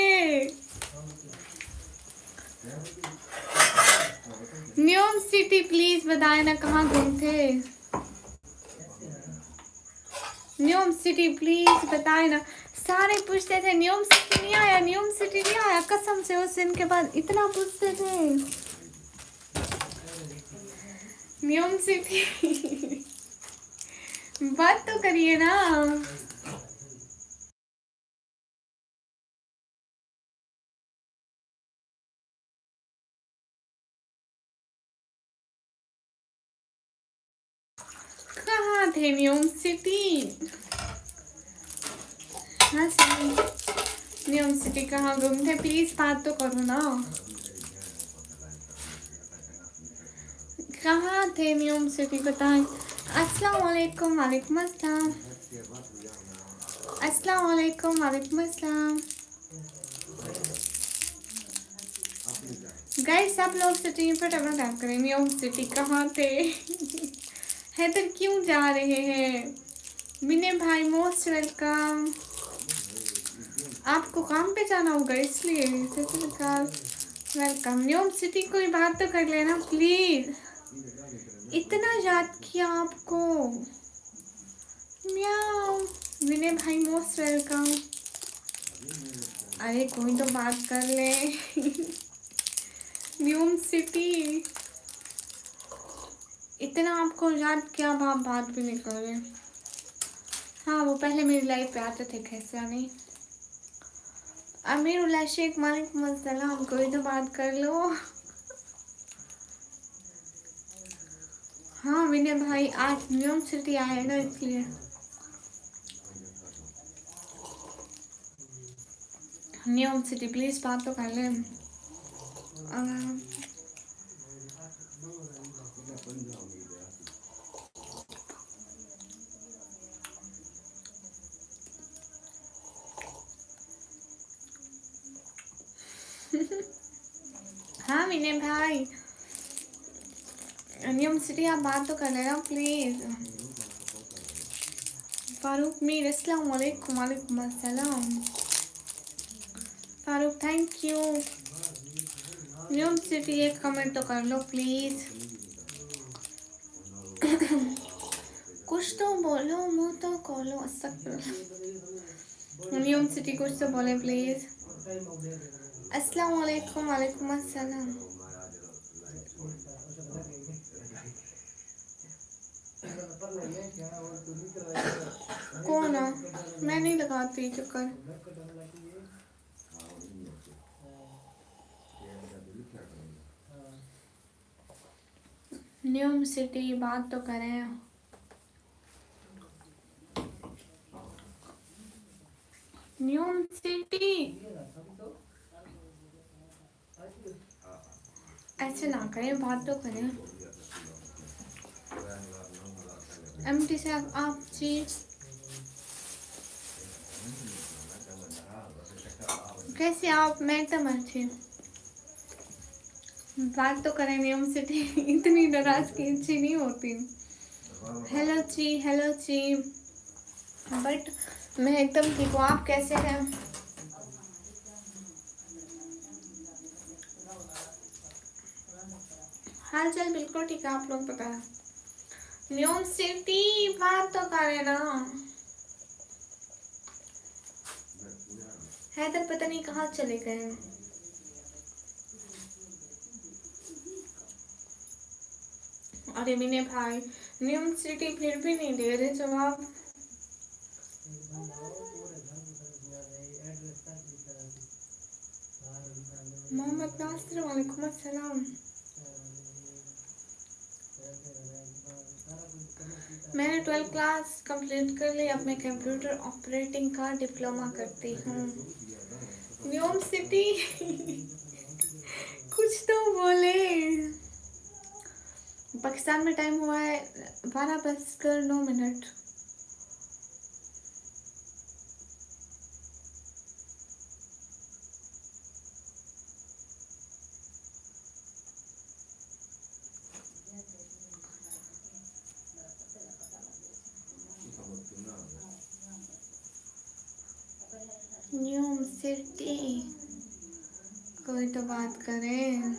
न्यूयॉर्क सिटी प्लीज बताए ना कहाँ घूमते। न्यूयॉर्क सिटी प्लीज बताए ना। सारे पूछते थे न्यूयॉर्क सिटी नहीं आया, न्यूयॉर्क सिटी नहीं आया, कसम से उस दिन के बाद इतना पूछते थे न्यूयॉर्क सिटी। बात तो करिए ना। कहाँ थे न्यूयॉर्क सिटी। हाँ सही। न्यूयॉर्क सिटी कहाँ घूमते, प्लीज बात तो करो ना। कहाँ थे न्यूयॉर्क सिटी बताएं। अस्सलाम वालेकुम। वालेकुम अस्सलाम। अस्सलाम वालेकुम। वालेकुम अस्सलाम। गाइस सब लोग स्ट्रीम पर टैप टैप करें। न्यूयॉर्क सिटी कहाँ थे। हैदर क्यों जा रहे हैं। विनय भाई मोस्ट वेलकम। आपको काम पे जाना होगा इसलिए। वेलकम। न्यूयॉर्क सिटी कोई बात तो कर लेना प्लीज। इतना याद किया आपको। म्याऊ। विनय भाई मोस्ट वेलकम। अरे कोई तो बात कर ले। न्यूयॉर्क सिटी इतना आपको याद किया, अब आप बात भी नहीं कर रहे। हाँ वो पहले मेरी लाइफ पे आते थे, कैसे नहीं। अमीर उल्ला शेख वालेकुम अस्सलाम। कोई तो बात कर लो। हाँ विनय भाई आज न्यूयॉर्क सिटी आए ना इसलिए। न्यूयॉर्क सिटी प्लीज बात तो कर ले। हाँ विनय भाई, न्यूम सिटी आप बात तो कर लेना प्लीज। फारूक मीर अस्सलाम वालेकुम। वालेकुम अस्सलाम फारूक, थैंक यू। न्यूम सिटी एक कमेंट तो कर लो प्लीज। कुछ तो बोलो, मुंह तो खोलो। न्यूम सिटी कुछ तो बोले प्लीज। अस्सलाम वालेकुम। वालेकुम अस्सलाम। कौन है? मैं नहीं लगाती चक्कर। न्यूम सिटी बात तो करें। न्यूम सिटी ऐसे ना करें, बात तो करें। एमटी से आप जी कैसे आप? मैं एकदम अच्छी। बात तो करें न्यूम सिटी। इतनी नाराजगी अच्छी नहीं होती। Hello ji, hello ji. But मैं एकदम ठीक हूँ, आप कैसे हैं? हाल चाल बिल्कुल ठीक है, आप लोग बताएं। न्यूम सिटी बात तो करें ना। हैदर पता नहीं कहाँ चले गए। अरे विनय भाई, न्यूम सिटी फिर भी नहीं दे रहे जवाब। मोहम्मद नासिर, वालेकुम अस्सलाम। मैंने 12th क्लास कंप्लीट कर ली, अब मैं कंप्यूटर ऑपरेटिंग का डिप्लोमा करती हूँ। न्यूम सिटी कुछ तो बोले। पाकिस्तान में टाइम हुआ है 12:09। न्यूम सिटी कोई तो बात करें।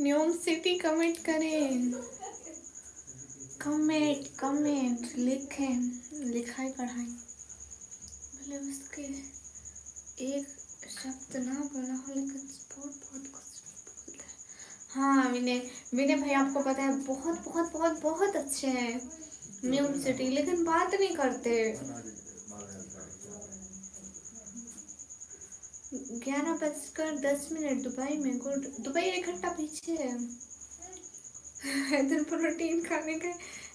न्यूम सिटी कमेंट करें। कमेंट कमेंट लिखें। लिखाई पढ़ाई भले उसके एक शब्द ना बोला हो, लेकिन बहुत बहुत कुछ बोलता है। हाँ विनय, विनय भाई आपको पता है बहुत बहुत बहुत बहुत अच्छे हैं न्यूम सिटी, लेकिन बात नहीं करते। 11:10 दुबई में। गुड, दुबई 1 घंटा पीछे है। हैदर प्रोटीन खाने का।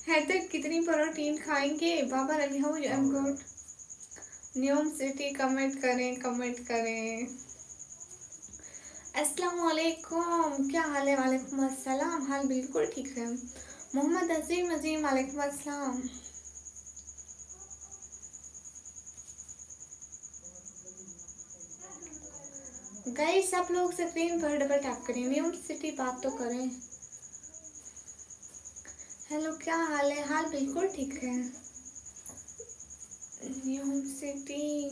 हैदर कितनी प्रोटीन खाएंगे? Baba Ali how I am good. न्यूम सिटी कमेंट करें, कमेंट करें। अस्सलाम वालेकुम, क्या हाल है? वालेकुम अस्सलाम, हाल बिल्कुल ठीक है। मोहम्मद अजीम अजीम, वालेकुम अस्सलाम। गाइस सब लोग स्क्रीन पर डबल टैप करें, न्यूम सिटी बात तो करें। हेलो, क्या हाल है? हाल बिल्कुल ठीक है। न्यूम सिटी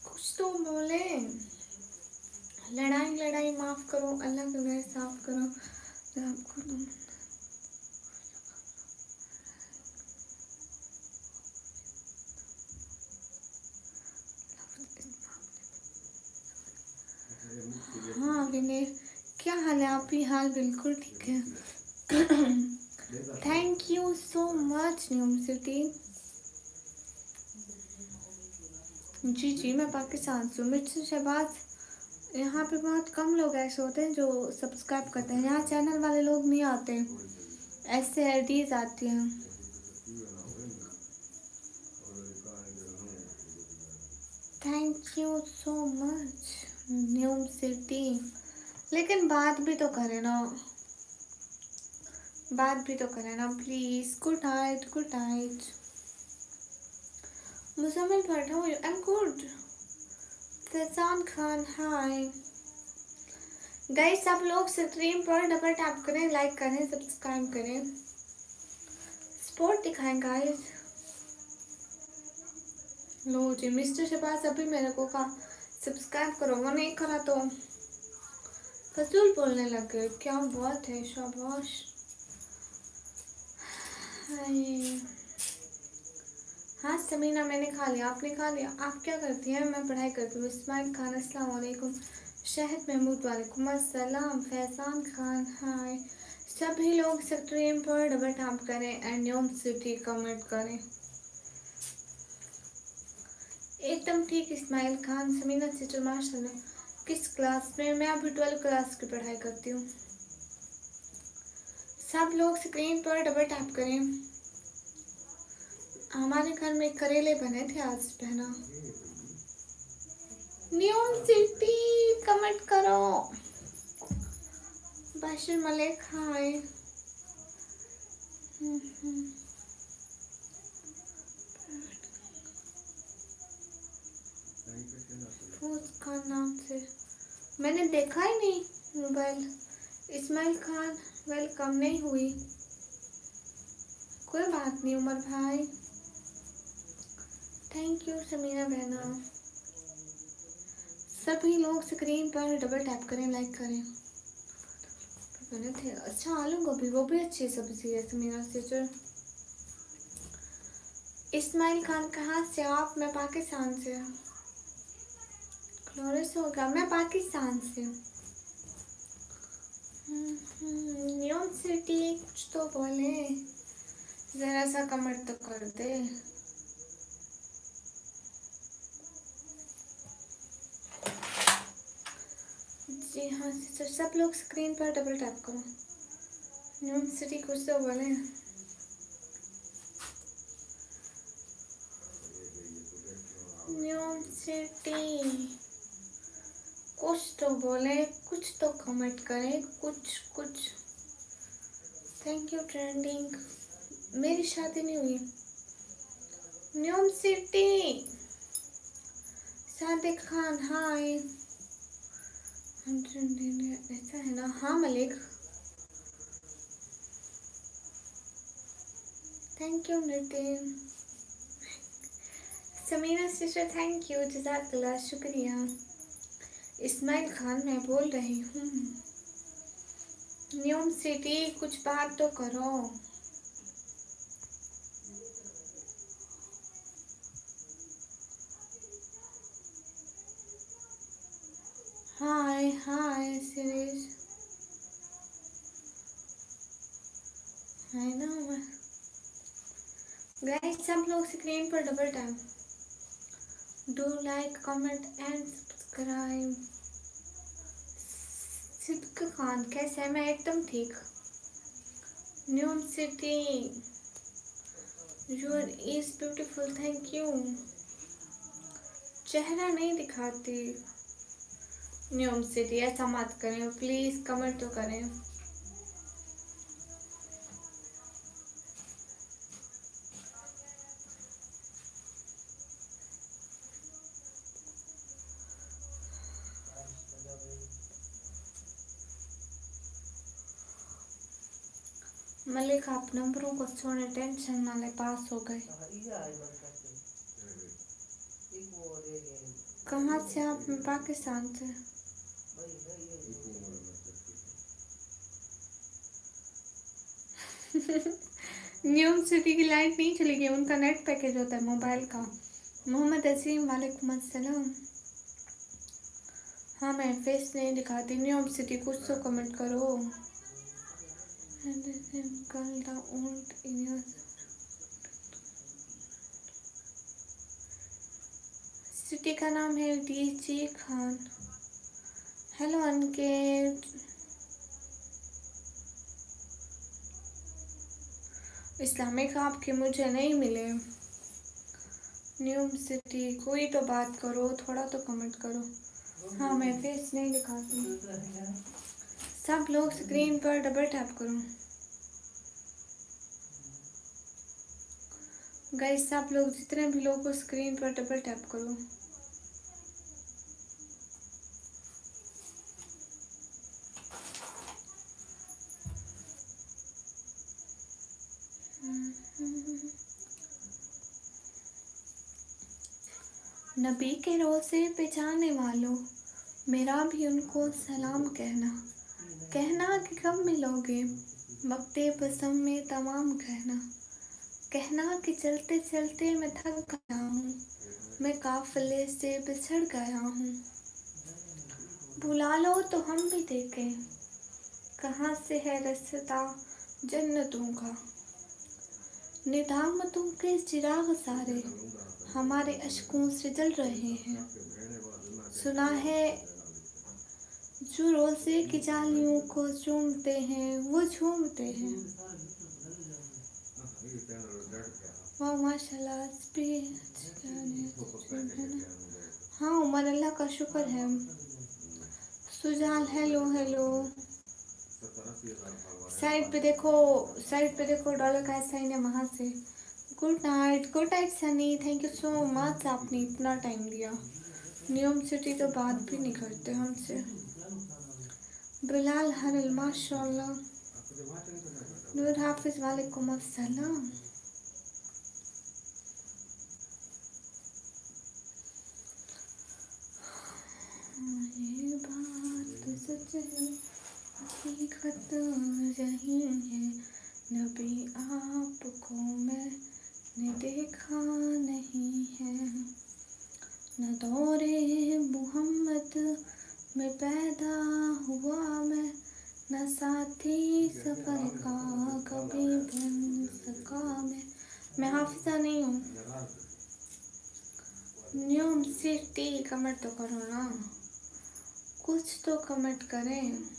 कुछ तो बोले। लड़ाई लड़ाई माफ करो, अल्लाह का घर साफ करो। आपको तुम हाँ विनय, क्या हाल है? आप भी हाल बिल्कुल ठीक है। थैंक यू सो मच न्यूम सिटी। जी जी, मैं पाकिस्तान से हूँ। मिर्च शहबाज, यहाँ पे बहुत कम लोग ऐसे होते हैं जो सब्सक्राइब करते हैं। यहाँ चैनल वाले लोग नहीं आते, ऐसे आईडीज आती हैं। थैंक यू सो मच न्यूम सिटी, लेकिन बात भी तो करें ना, बात भी तो करें ना please. Good night, good night. Muzammil Bhatt, how are you? I am good. Faizan Khan, hi. Guys सब लोग स्ट्रीम पर डबल टैप करें, लाइक करें, सब्सक्राइब करें, सपोर्ट दिखाएं गाइस। लो जी, मिस्टर शहबाज अभी मेरे को कहा सब्सक्राइब करो, वो नहीं करा तो फजूल बोलने लग गए। क्या बात है, शाबाश। हाँ समीना, मैंने खा लिया, आपने खा लिया? आप क्या करती हैं? मैं पढ़ाई करती हूँ। इस्माइल खान, अस्सलाम वालेकुम। शहद महमूद, वालेकुम अस्सलाम। फैजान खान, हाय। सभी लोग स्ट्रीम पर डबल टैप करें एंड न्यूम सिटी कमेंट करें। एकदम ठीक इस्माइल खान। समीना सिस्टर, माशाल्लाह। किस क्लास में? मैं अभी 12 क्लास की पढ़ाई करती हूँ। सब लोग स्क्रीन पर डबल टैप करें। हमारे घर में करेले बने थे आज बहना। न्यूम सिटी कमेंट करो। बशीर मलिक, हाय। उसका नाम से मैंने देखा ही नहीं मोबाइल। इस्माइल खान, वेलकम नहीं हुई। कोई बात नहीं उमर भाई, थैंक यू समीना बहना। सभी लोग स्क्रीन पर डबल टैप करें, लाइक करें। बने थे अच्छा, आलू गोभी, वो भी अच्छी सब्जी है समीना सिस्टर। इस्माइल खान, कहाँ से आप? मैं पाकिस्तान से। क्लोरिस होगा, मैं पाकिस्तान से। न्यूयॉर्क सिटी, कुछ तो बोले, जरा सा कमेंट तो कर दे। जी हाँ सिस्टर, सब लोग स्क्रीन पर डबल टैप करो। न्यूयॉर्क सिटी कुछ तो बोले। न्यूयॉर्क सिटी कुछ तो बोले, कुछ तो कमेंट करें, कुछ कुछ। Thank you trending. मेरी शादी नहीं हुई। New York city, Sadiq Khan, hi. ऐसा है ना? हाँ Malik, thank you Nitin. Samina sister, thank you, जज़ाकल्लाह, शुक्रिया। इस्माइल खान, मैं बोल रही हूँ। न्यूयॉर्क सिटी, कुछ बात तो करो। हाय हाय सीरीज है ना। गाइस सब लोग स्क्रीन पर double tap, do like comment and subscribe. Siddiq Khan, कैसे है? मैं एकदम ठीक। New York city, your is beautiful, thank you. चेहरा नहीं दिखाती। न्यूयॉर्क सिटी, ऐसा मत करें प्लीज, कमेंट तो करें। मलिक, आप नंबरों को छोड़े, टेंशन ना ले, पास हो गए। कहाँ से आप? मैं पाकिस्तान से। न्यूयॉर्क सिटी की लाइट नहीं चलेगी, उनका नेट पैकेज होता है मोबाइल का। मोहम्मद असीम, वालेकुम अस्सलाम। हाँ मैं फेस नहीं दिखाती। न्यूयॉर्क सिटी, कुछ तो कमेंट करो। सिटी का नाम है डीजे खान। हेलो अनकेट। इस्लामिक आपके मुझे नहीं मिले। न्यूयॉर्क सिटी, कोई तो बात करो, थोड़ा तो कमेंट करो। हाँ मैं फेस नहीं दिखाती। सब लोग स्क्रीन पर डबल टैप करो। गाइस आप लोग जितने भी लोगों को स्क्रीन पर डबल टैप करो। नबी के रोज़े पे जाने वालों, मेरा भी उनको सलाम कहना। कहना कि कब मिलोगे, वक्ते पसंद में तमाम कहना। कहना कि चलते चलते मैं थक गया हूँ, मैं काफिले से बिछड़ गया हूँ। बुला लो तो हम भी देखें, कहाँ से है रास्ता जन्नतों का। निदामतों के चिराग सारे हमारे अश्कों से जल रहे हैं। सुना है जो रोज़े की जालियों को चूमते हैं वो झूमते हैं। वाह माशाल्लाह, आज भी अच्छे गाने है ना। हाँ उमर, अल्लाह का शुक्र है। Sujal hello hello. साइड पे देखो डॉलर का साइन है वहाँ से। Good night Sunny, thank you so much, आपने इतना टाइम दिया। न्यूयॉर्क सिटी तो बात भी नहीं करते हमसे। बिलाल हरल माशाल्लाह। नूर हाफिज वालेकुम अस्सलाम। ये बात सच है, हकीकत यही है। नबी आपको मैंने देखा नहीं है, न दौरे मोहम्मद में पैदा हुआ मैं, न साथी सफर का कभी बन सका मैं हाफिजा नहीं हूँ। न्यूम सिटी कमेंट तो करो ना, कुछ तो कमेंट करें।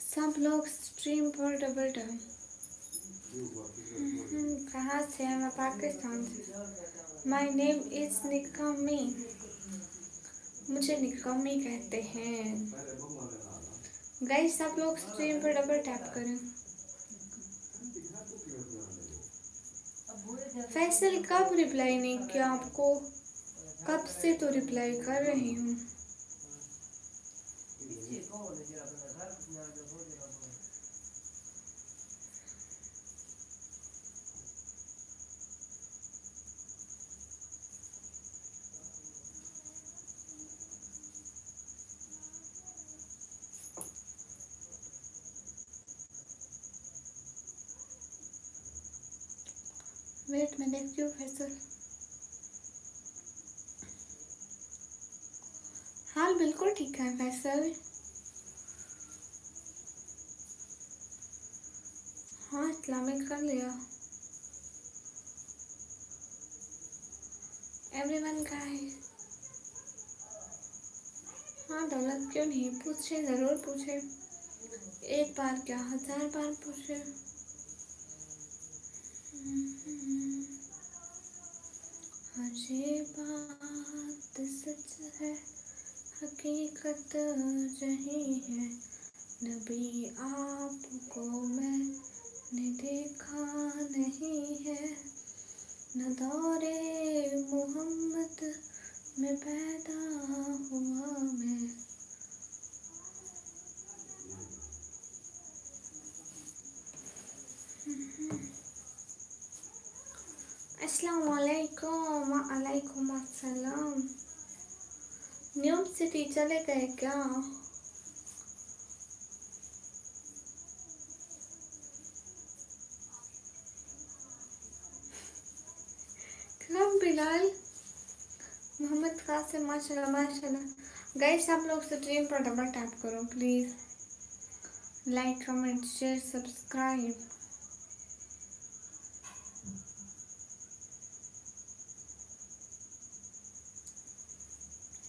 सब लोग स्ट्रीम पर डबल टैप। कहाँ से है? मैं पाकिस्तान से। माय नेम इज निकमी, मुझे निकमी कहते हैं। गाइस सब लोग स्ट्रीम पर डबल टैप करें। फैसल कब रिप्लाई नहीं किया आपको? कब से तो रिप्लाई कर रही हूँ। वेट मैं देखती हूँ फैसल। हाल बिल्कुल ठीक है फैसल। हाँ इस्लामिक कर लिया। एवरीवन का है। हाँ दौलत क्यों नहीं, पूछे ज़रूर पूछे। एक बार क्या 1000 बार पूछे। ये बात सच है, हकीकत यही है। नबी आपको मैंने देखा नहीं है, न दौरे मोहम्मद में पैदा हुआ मैं। अस्सलाम वालेकुम। वालेकुम अस्सलाम। न्यूयॉर्क सिटी चले गए क्या? कब बिलाल? मोहम्मद कासिम माशाल्लाह माशाल्लाह। गाइस आप लोग स्ट्रीम पर डबल टैप करो please. Like comment share subscribe.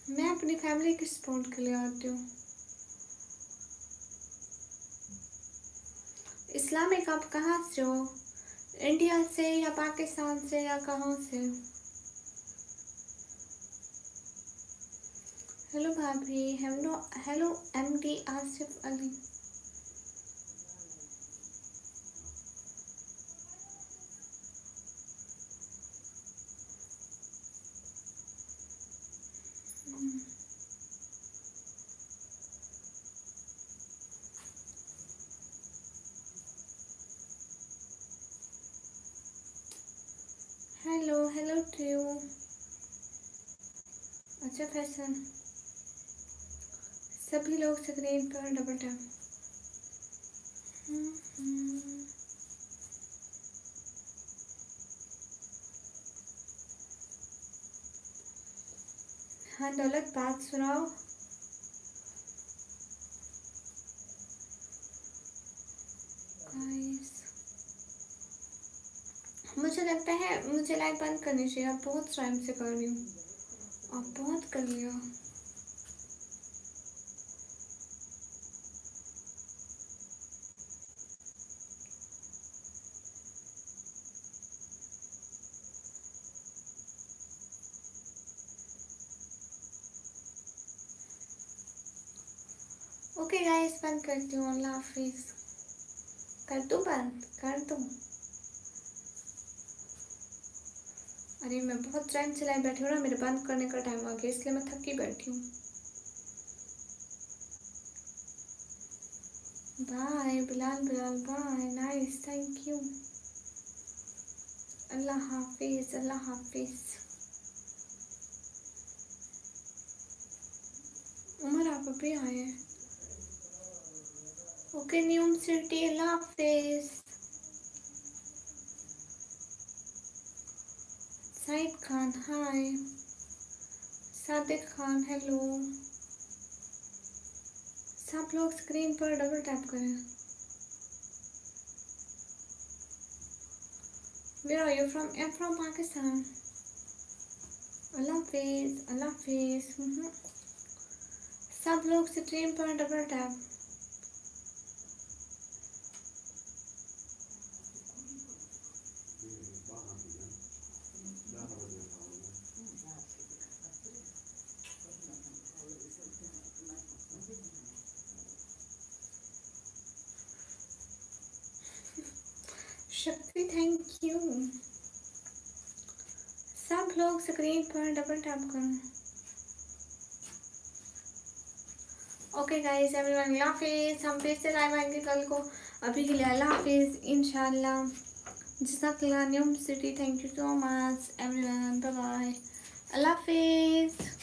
मैं अपनी फैमिली के सपोर्ट के लिए आती हूँ। इस्लामिक आप कहाँ से हो? इंडिया से या पाकिस्तान से या कहाँ से? हेलो भाभी, hello hello MD Asif Ali. Hello hello true. अच्छा फैशन, सभी लोग स्क्रीन पर डबल टैप। हाँ दौलत, बात सुनाओ। गाइस मुझे लगता है मुझे लाइव बंद करनी चाहिए, आप बहुत टाइम से कर रही हूँ, आप बहुत कर लिया। ओके गाइस, बंद करती हूँ, अल्लाह हाफिज। कर दूँ बंद, कर दूँ? अरे मैं बहुत टाइम से लाइव बैठी हूँ ना, मेरे बंद करने का टाइम आ गया, इसलिए मैं थकी बैठी हूँ। Bye Bilal, Bilal bye, nice, thank you. अल्लाह हाफिज, अल्लाह हाफिज। उमर आप अभी आए? ओके न्यूम सिटी, अल्लाह हाफिज। Saeed Khan hi, Sadiq Khan hello. सब लोग स्क्रीन पर डबल टैप करें। Where are you from? I am from Pakistan. अल्लाह हाफिज, अल्लाह हाफिज। सब लोग स्क्रीन पर double tap. Shakti thank you. सब लोग स्क्रीन पर डबल टैप करें। ओके गाइस एवरीवन, अल्लाह हाफिज। हम फिर से लाइव आएंगे कल को, अभी के लिए अल्लाह हाफिज इंशाल्लाह। जज़ाकल्लाह न्यूम city, thank you so much everyone, bye bye, अल्लाह हाफिज।